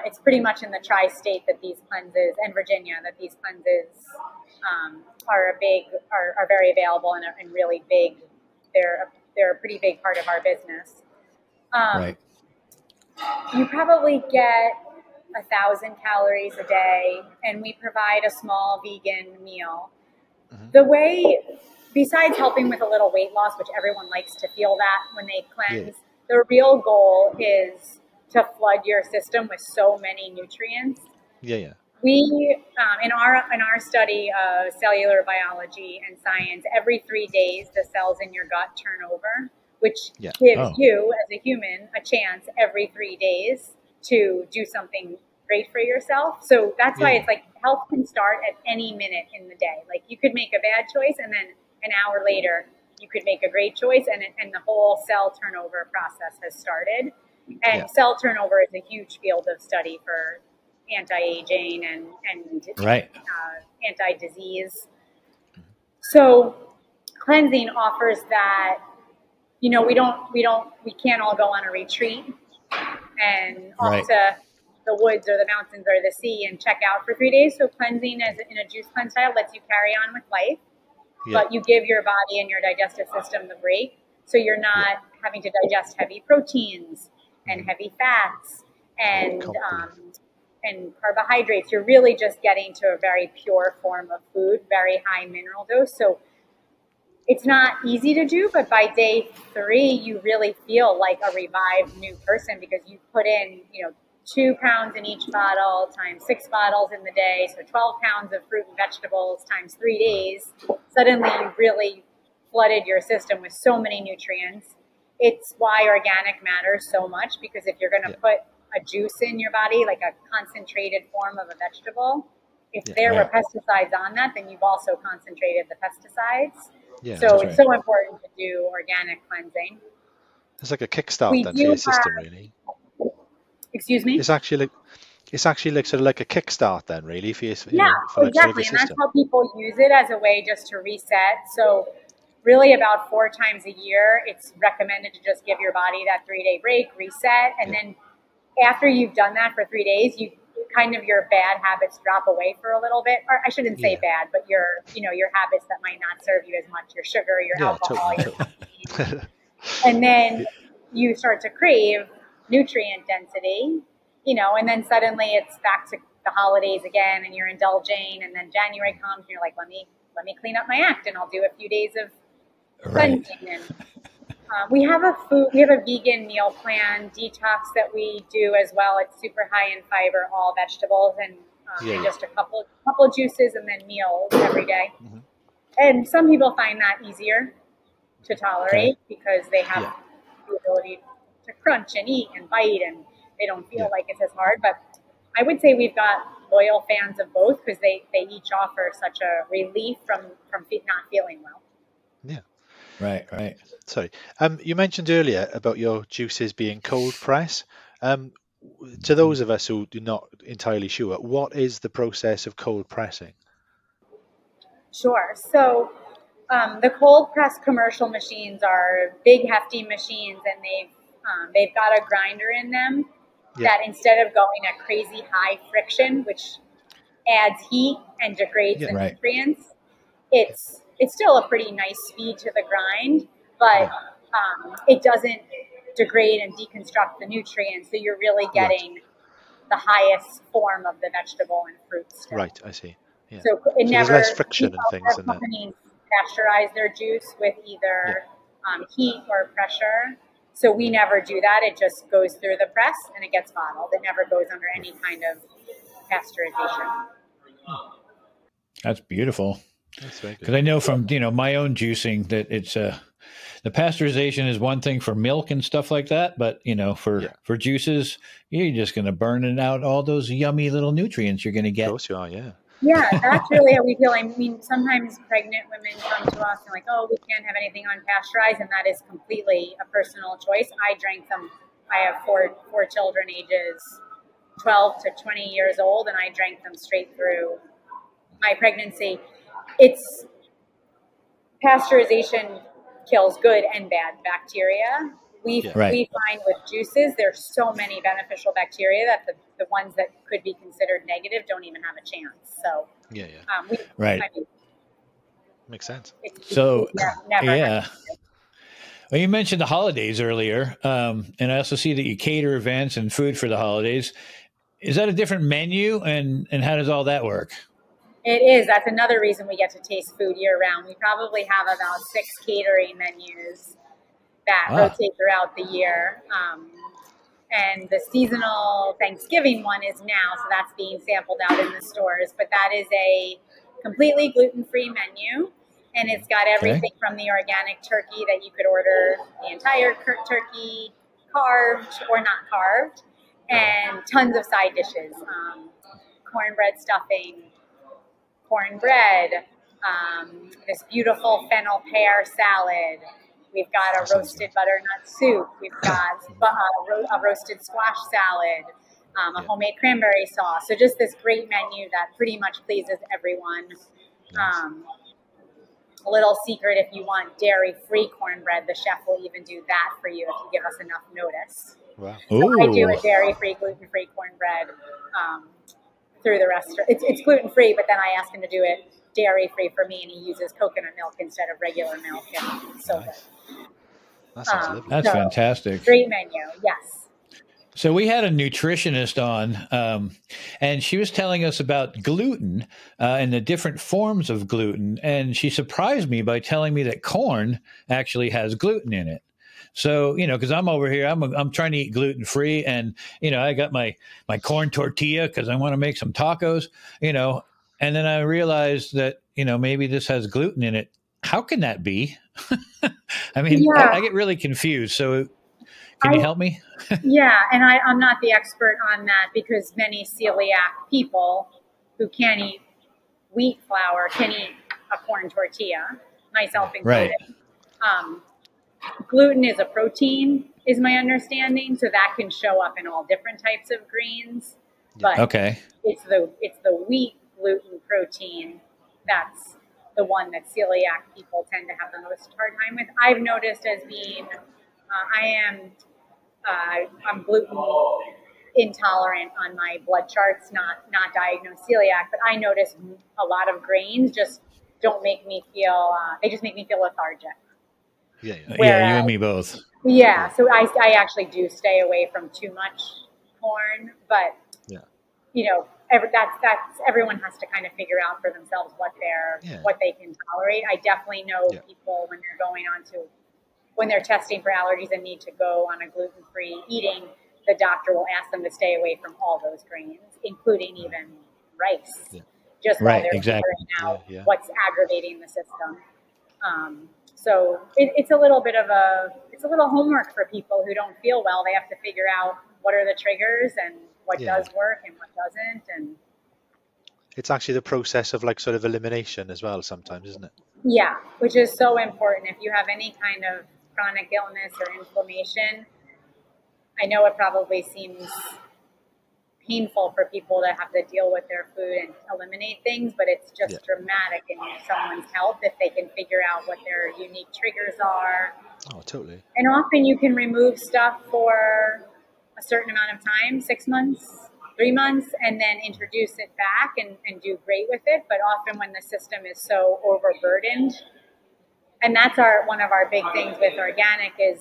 It's pretty much in the tri-state that these cleanses, and Virginia, that these cleanses are very available and really big. They're a pretty big part of our business. Right. You probably get 1,000 calories a day, and we provide a small vegan meal. The way, besides helping with a little weight loss, which everyone likes to feel that when they cleanse, the real goal is to flood your system with so many nutrients. Yeah. We, in our study of cellular biology and science, every 3 days the cells in your gut turn over, which gives you, as a human, a chance every 3 days to do something great for yourself. So that's why it's like health can start at any minute in the day. Like you could make a bad choice and then an hour later you could make a great choice, and the whole cell turnover process has started. And cell turnover is a huge field of study for anti-aging and anti-disease. So cleansing offers that, we can't all go on a retreat and off to the woods or the mountains or the sea and check out for 3 days. So cleansing as in a juice cleanse style lets you carry on with life, but you give your body and your digestive system the break. So you're not having to digest heavy proteins and heavy fats and carbohydrates. You're really just getting to a very pure form of food, very high mineral dose. So it's not easy to do, but by day 3, you really feel like a revived new person because you put in, 2 pounds in each bottle times 6 bottles in the day. So 12 pounds of fruit and vegetables times 3 days. Suddenly you really flooded your system with so many nutrients. It's why organic matters so much, because if you're going to put a juice in your body, like a concentrated form of a vegetable, if there were pesticides on that, then you've also concentrated the pesticides. So it's so important to do organic cleansing. It's like a kickstart then for your system, really. Excuse me? It's actually like sort of like a kickstart then, really, for your, for exactly, and that's how people use it as a way just to reset. So really about 4 times a year, it's recommended to just give your body that 3-day break, reset, and then after you've done that for 3 days, your bad habits drop away for a little bit, or I shouldn't say bad, but your habits that might not serve you as much, your sugar, your alcohol, your caffeine. And then you start to crave nutrient density, and then suddenly it's back to the holidays again and you're indulging, and then January comes and you're like, let me clean up my act and I'll do a few days of cleansing. And we have a vegan meal plan detox that we do as well. It's super high in fiber, all vegetables, and just a couple of juices, and then meals every day. Mm-hmm. And some people find that easier to tolerate because they have the ability to crunch and eat and bite, and they don't feel like it's as hard. But I would say we've got loyal fans of both because they each offer such a relief from not feeling well. Yeah. Right. Sorry. You mentioned earlier about your juices being cold press. To those of us who are not entirely sure, what is the process of cold pressing? Sure. So the cold press commercial machines are big, hefty machines, and they've got a grinder in them that instead of going at crazy high friction, which adds heat and degrades the nutrients, it's still a pretty nice speed to the grind, but it doesn't degrade and deconstruct the nutrients, so you're really getting the highest form of the vegetable and fruit still. Right, I see. Yeah. So there's less friction and things in that. Companies pasteurize their juice with either heat or pressure. So we never do that. It just goes through the press and it gets bottled. It never goes under any kind of pasteurization. That's beautiful. That's very good. Because I know from my own juicing that it's the pasteurization is one thing for milk and stuff like that, but for juices, you're just going to burn out all those yummy little nutrients you're going to get. Of course you are, yeah. Yeah, that's really how we feel. I mean, sometimes pregnant women come to us and like, oh, we can't have anything unpasteurized, and that is completely a personal choice. I drank them. I have four children, ages 12 to 20 years old, and I drank them straight through my pregnancy. It's pasteurization kills good and bad bacteria. We find with juices, there's so many beneficial bacteria that the ones that could be considered negative don't even have a chance. So makes sense. Well, you mentioned the holidays earlier, and I also see that you cater events and food for the holidays. Is that a different menu, and how does all that work? It is. That's another reason we get to taste food year round. We probably have about 6 catering menus that rotate throughout the year. And the seasonal Thanksgiving one is now, so that's being sampled out in the stores. But that is a completely gluten-free menu, and it's got everything from the organic turkey that you could order the entire turkey, carved or not carved, and tons of side dishes, cornbread stuffing, cornbread, this beautiful fennel pear salad. We've got a roasted butternut soup. We've got a roasted squash salad, a homemade cranberry sauce. So just this great menu that pretty much pleases everyone. A little secret, if you want dairy-free cornbread, the chef will even do that for you if you give us enough notice. Wow. So I do a dairy-free, gluten-free cornbread through the restaurant. It's gluten-free, but then I ask him to do it dairy-free for me, and he uses coconut milk instead of regular milk. And so good. That sounds lovely. That's fantastic. Great menu, yes. So we had a nutritionist on, and she was telling us about gluten and the different forms of gluten, and she surprised me by telling me that corn actually has gluten in it. So, because I'm over here, I'm trying to eat gluten-free, and, I got my corn tortilla because I want to make some tacos, and then I realized that, maybe this has gluten in it. How can that be? I mean, I get really confused. So can you help me? And I'm not the expert on that because many celiac people who can't eat wheat flour can eat a corn tortilla, myself included. Gluten is a protein, is my understanding. So that can show up in all different types of greens. But it's the wheat gluten protein that's the one that celiac people tend to have the most hard time with. I've noticed as being, I'm gluten intolerant on my blood charts, not diagnosed celiac, but I notice a lot of grains just don't make me feel, they just make me feel lethargic. Yeah, you and me both. Yeah, so I actually do stay away from too much corn, but you know, that's everyone has to kind of figure out for themselves what they can tolerate. I definitely know people when they're testing for allergies and need to go on a gluten-free eating, the doctor will ask them to stay away from all those grains, including even rice, just while they're figuring out what's aggravating the system. So it's a little bit of it's a little homework for people who don't feel well. They have to figure out what are the triggers and what does work and what doesn't. And it's actually the process of like sort of elimination as well sometimes, isn't it? Yeah, which is so important. If you have any kind of chronic illness or inflammation, I know it probably seems painful for people to have to deal with their food and eliminate things, but it's just dramatic in someone's health if they can figure out what their unique triggers are. Oh, totally. And often you can remove stuff for a certain amount of time, 6 months, 3 months, and then introduce it back and do great with it. But often when the system is so overburdened, and that's one of our big things with organic is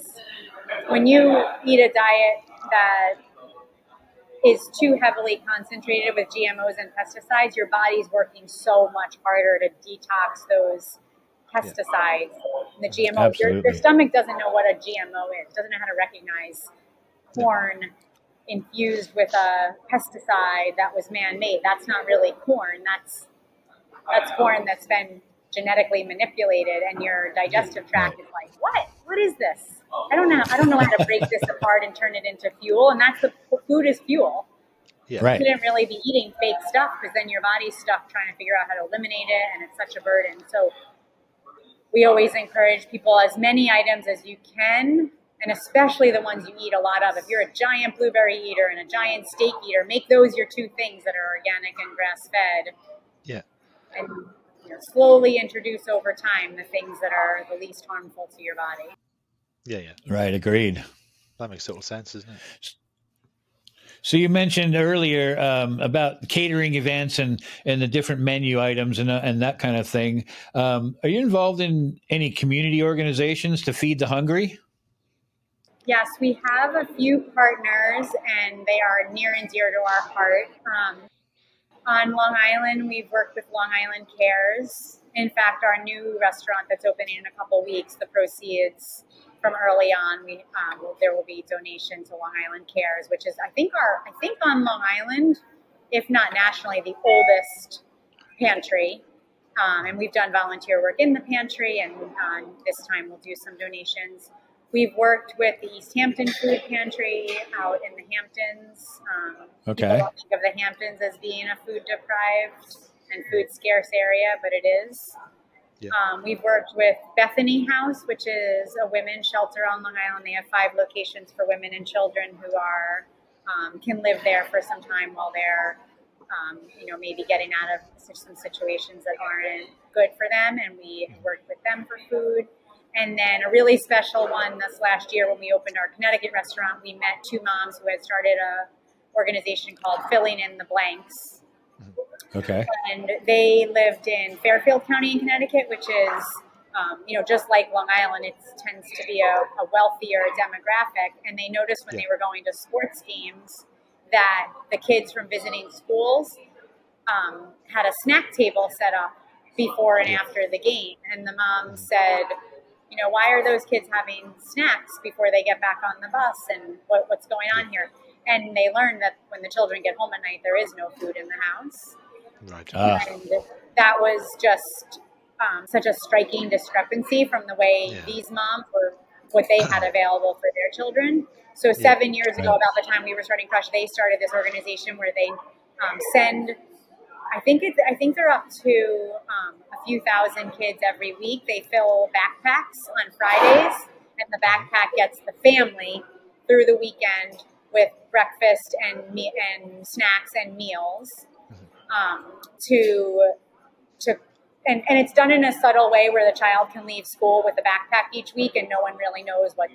when you eat a diet that is too heavily concentrated with GMOs and pesticides, your body's working so much harder to detox those pesticides. The GMO, your stomach doesn't know what a GMO is, doesn't know how to recognize corn infused with a pesticide that was man-made. That's not really corn. That's corn that's been genetically manipulated, and your digestive tract is like, what is this? I don't know how to break this apart and turn it into fuel. And that's food is fuel. Yeah. Right. You shouldn't really be eating fake stuff because then your body's stuck trying to figure out how to eliminate it, and it's such a burden. So we always encourage people as many items as you can, and especially the ones you eat a lot of. If you're a giant blueberry eater and a giant steak eater, make those your two things that are organic and grass-fed. Yeah. And slowly introduce over time the things that are the least harmful to your body. Yeah. Right, agreed. That makes total sense, doesn't it? So you mentioned earlier about catering events and the different menu items and that kind of thing. Are you involved in any community organizations to feed the hungry? Yes, we have a few partners, and they are near and dear to our heart. On Long Island, we've worked with Long Island Cares. In fact, our new restaurant that's opening in a couple weeks, the proceeds from early on, there will be donation to Long Island Cares, which is I think on Long Island, if not nationally, the oldest pantry. And we've done volunteer work in the pantry, and this time we'll do some donations. We've worked with the East Hampton Food Pantry out in the Hamptons. People don't think of the Hamptons as being a food deprived and food scarce area, but it is. Yeah. We've worked with Bethany House, which is a women's shelter on Long Island. They have 5 locations for women and children who are can live there for some time while they're maybe getting out of some situations that aren't good for them. And we worked with them for food. And then a really special one this last year when we opened our Connecticut restaurant, we met 2 moms who had started a organization called Filling in the Blanks. Okay. And they lived in Fairfield County in Connecticut, which is, just like Long Island, it tends to be a wealthier demographic. And they noticed when they were going to sports games that the kids from visiting schools had a snack table set up before and after the game. And the mom said, why are those kids having snacks before they get back on the bus, and what's going on here? And they learned that when the children get home at night, there is no food in the house. Right. And that was just such a striking discrepancy from the way these moms were, what they had available for their children. So 7 years ago, about the time we were starting Krush, they started this organization where they send, I think they're up to a few thousand kids every week. They fill backpacks on Fridays, and the backpack gets the family through the weekend with breakfast and snacks and meals. And it's done in a subtle way where the child can leave school with a backpack each week and no one really knows what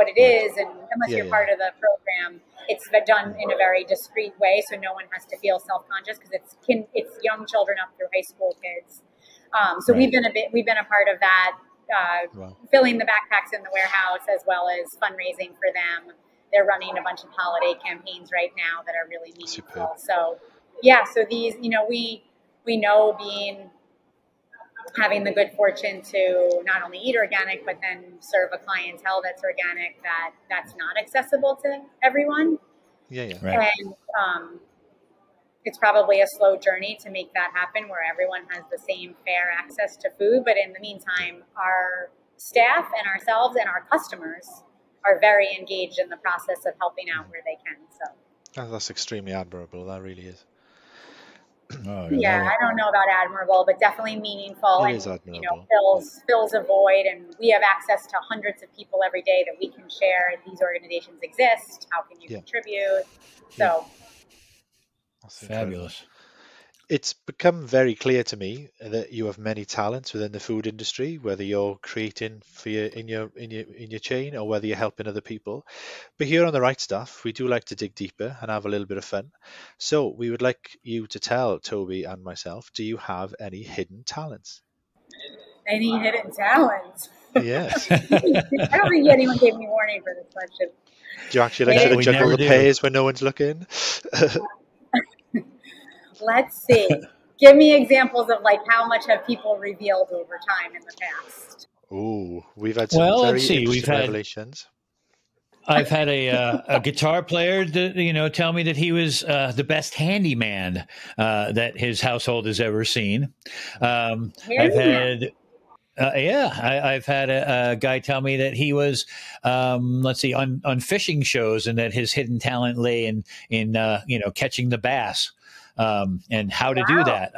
it is. And unless you're part of the program, it's done in a very discreet way, so no one has to feel self-conscious, because it's young children up through high school kids. So we've been a part of that, filling the backpacks in the warehouse, as well as fundraising for them. They're running a bunch of holiday campaigns right now that are really meaningful. Superb. So these, we know having the good fortune to not only eat organic, but then serve a clientele that's organic, that's not accessible to everyone. Right. And it's probably a slow journey to make that happen, where everyone has the same fair access to food. But in the meantime, our staff and ourselves and our customers are very engaged in the process of helping out where they can. So that's extremely admirable. That really is. I don't know about admirable, but definitely meaningful. It is admirable. Fills a void, and we have access to hundreds of people every day that we can share. These organizations exist. How can you contribute? So that's fabulous. It's become very clear to me that you have many talents within the food industry, whether you're creating for in your chain or whether you're helping other people. But here on The Right Stuff, we do like to dig deeper and have a little bit of fun. So we would like you to tell Toby and myself, do you have any hidden talents? Any hidden talents? Yes. I don't think anyone gave me warning for this question. Do you actually like to juggle the pears when no one's looking? Let's see. Give me examples of how much have people revealed over time in the past? Oh, we've had some very interesting revelations. I've had a guitar player tell me that he was the best handyman that his household has ever seen. I've had a guy tell me that he was, on fishing shows, and that his hidden talent lay in catching the bass. And how to do that.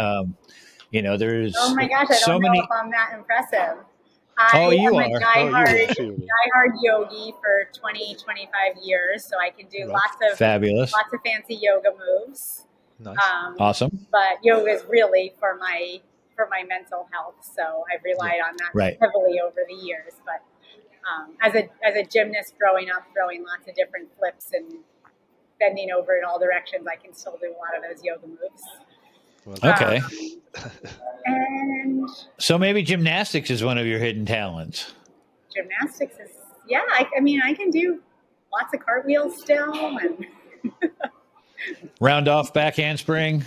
There's oh my gosh, I don't know if I'm that impressive. You I'm a diehard yogi for 20, 25 years, so I can do lots of fancy yoga moves. Nice. Awesome. But yoga is really for my mental health, so I've relied on that heavily over the years. But as a gymnast growing up, throwing lots of different flips and bending over in all directions, I can still do a lot of those yoga moves. Okay. And so maybe gymnastics is one of your hidden talents. Gymnastics is, I can do lots of cartwheels still. And round off back handspring.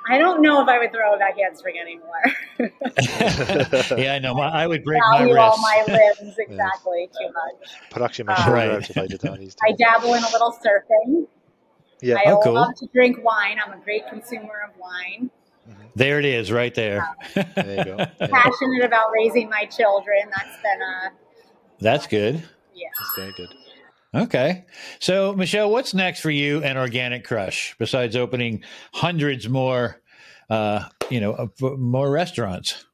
I don't know if I would throw a back handspring anymore. I know. I would break my wrist. All my limbs, exactly, too much. Put actually my shoulder out if I did that. I dabble in a little surfing. Yeah. I love to drink wine. I'm a great consumer of wine. There it is, right there. There you go. Passionate about raising my children. That's good. Yeah. That's very good. Okay. So, Michelle, what's next for you and Organic Krush, besides opening hundreds more, more restaurants?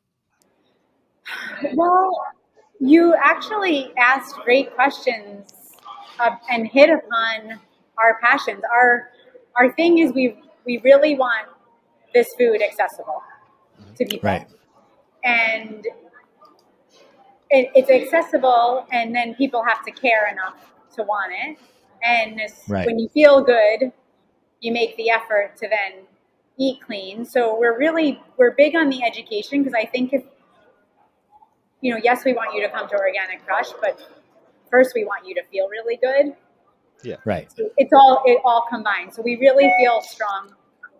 Well, you actually asked great questions and hit upon our passions. Our thing is we really want this food accessible to people. Right. And it's accessible, and then people have to care enough to want it. And when you feel good, you make the effort to then eat clean. So we're big on the education, because I think if, yes, we want you to come to Organic Krush, but first we want you to feel really good. Yeah. Right. So it all combined. So we really feel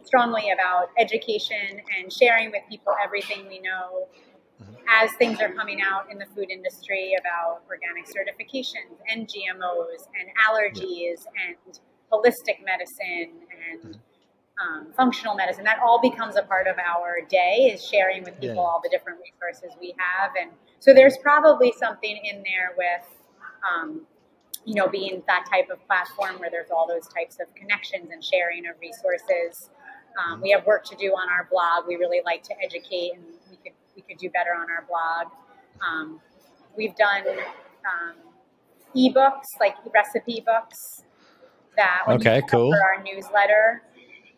strongly about education and sharing with people everything we know as things are coming out in the food industry about organic certifications and GMOs and allergies and holistic medicine and functional medicine. That all becomes a part of our day, is sharing with people all the different resources we have. And so there's probably something in there with, being that type of platform where there's all those types of connections and sharing of resources. We have work to do on our blog. We really like to educate, and we could do better on our blog. We've done ebooks, like recipe books that when you sign up for our newsletter,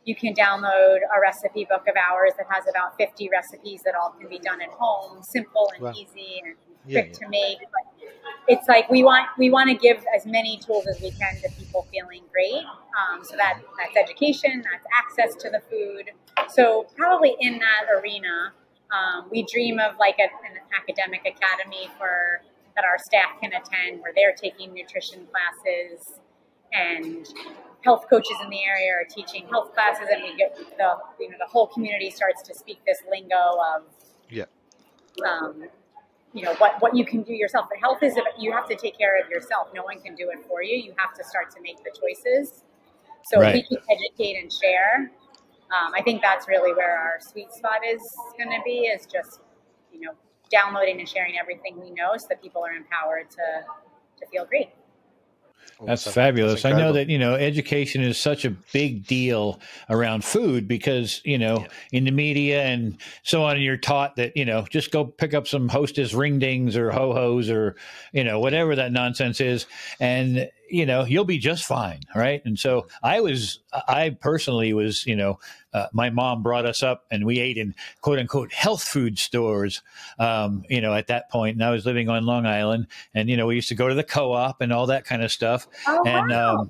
you can download a recipe book of ours that has about 50 recipes that all can be done at home, simple and easy and quick to make. But it's like we want to give as many tools as we can to people feeling great. So that's education, that's access to the food. So probably in that arena, we dream of like an academic academy that our staff can attend, where they're taking nutrition classes, and health coaches in the area are teaching health classes, and we get the whole community starts to speak this lingo of what you can do yourself. But health is you have to take care of yourself. No one can do it for you. You have to start to make the choices. So if we can educate and share, I think that's really where our sweet spot is going to be, is just downloading and sharing everything we know so that people are empowered to feel great. That's fabulous. I know that, education is such a big deal around food because, in the media and so on, you're taught that, just go pick up some Hostess ring dings or ho-hos or, whatever that nonsense is. And, you'll be just fine. Right. And so I personally was, my mom brought us up and we ate in quote unquote health food stores, at that point. And I was living on Long Island and, we used to go to the co-op and all that kind of stuff. Oh, and, wow.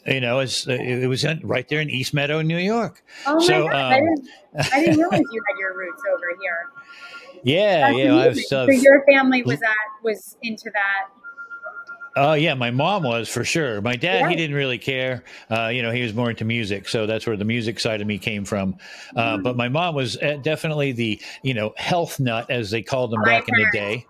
It was right there in East Meadow, New York. Oh my God. I didn't realize you had your roots over here. Yeah. So your family was into that. Oh, yeah. My mom was, for sure. My dad, he didn't really care. He was more into music. So that's where the music side of me came from. But my mom was definitely the, health nut, as they called them back in the day.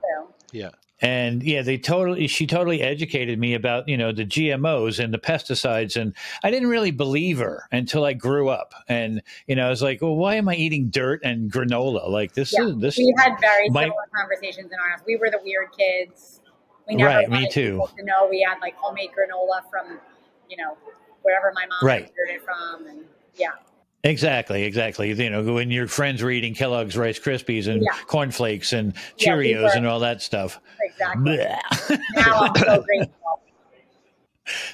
Yeah. And she totally educated me about, the GMOs and the pesticides. And I didn't really believe her until I grew up. And, I was like, well, why am I eating dirt and granola? Like this. We had very similar conversations in our house. We were the weird kids. We never wanted people to know we had like homemade granola from, wherever my mom ordered it from. And Exactly. When your friends were eating Kellogg's Rice Krispies and cornflakes and Cheerios and all that stuff. Exactly. Now I'm so grateful.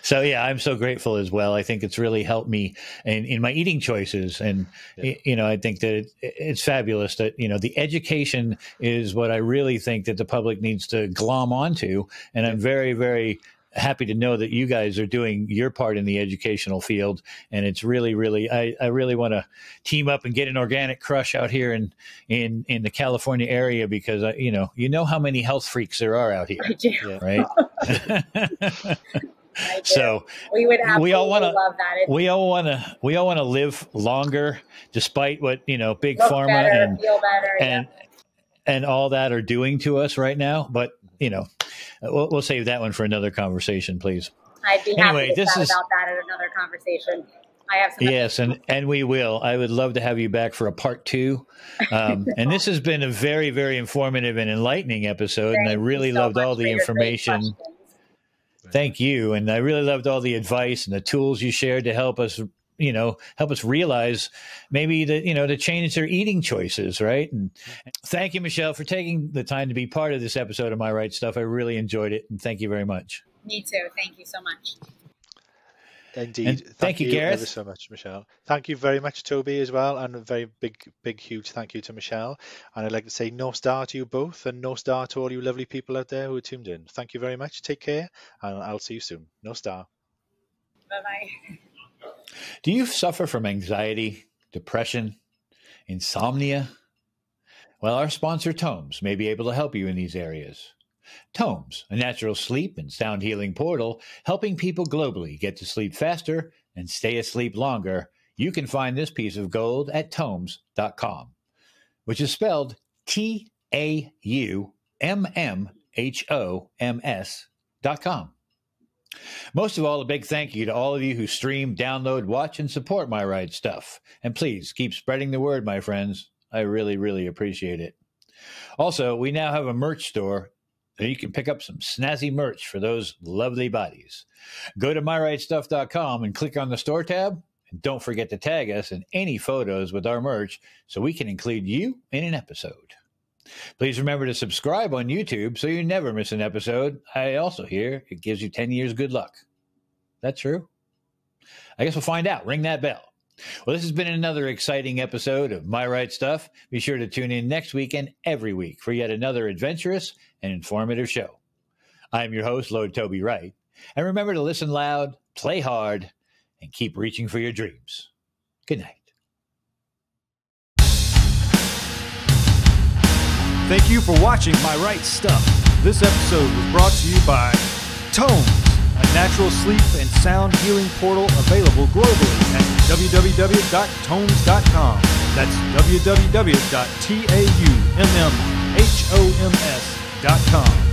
So, I'm so grateful as well. I think it's really helped me in my eating choices. And, I think that it's fabulous that, the education is what I really think that the public needs to glom onto. And I'm very, very happy to know that you guys are doing your part in the educational field. And it's really, really, I really want to team up and get an Organic Krush out here in the California area, because, how many health freaks there are out here. I do. Right. So we would absolutely love that. We all want to live longer, despite what big look pharma better, and feel better, and all that are doing to us right now. But we'll save that one for another conversation, please. I'd be happy to chat about that at another conversation. I have some. Yes, and we will. I would love to have you back for a part 2. And this has been a very, very informative and enlightening episode, and I really loved all the information. Thank you. And I really loved all the advice and the tools you shared to help us, realize maybe that, to change their eating choices. Right. And thank you, Michelle, for taking the time to be part of this episode of My Right Stuff. I really enjoyed it. And thank you very much. Me too. Thank you so much. Indeed. And thank you, Gareth. Ever so much, Michelle. Thank you very much, Toby, as well. And a very big, huge thank you to Michelle. And I'd like to say no star to you both, and no star to all you lovely people out there who are tuned in. Thank you very much. Take care, and I'll see you soon. No star. Bye-bye. Do you suffer from anxiety, depression, insomnia? Well, our sponsor, TAUMMHOMS, may be able to help you in these areas. TAUMMHOMS, a natural sleep and sound healing portal, helping people globally get to sleep faster and stay asleep longer. You can find this piece of gold at TAUMMHOMS.com, which is spelled TAUMMHOMS.com. Most of all, a big thank you to all of you who stream, download, watch, and support My Right Stuff. And please keep spreading the word, my friends. I really, really appreciate it. Also, we now have a merch store. You can pick up some snazzy merch for those lovely bodies. Go to myrightstuff.com and click on the store tab. And don't forget to tag us in any photos with our merch so we can include you in an episode. Please remember to subscribe on YouTube so you never miss an episode. I also hear it gives you 10 years good luck. That true? I guess we'll find out. Ring that bell. Well, this has been another exciting episode of My Right Stuff. Be sure to tune in next week and every week for yet another adventurous and informative show. I'm your host, Lord Toby Wright. And remember to listen loud, play hard, and keep reaching for your dreams. Good night. Thank you for watching My Right Stuff. This episode was brought to you by TAUMMHOMS, a natural sleep and sound healing portal available globally at www.taumms.com. That's www.taummmhoms.com.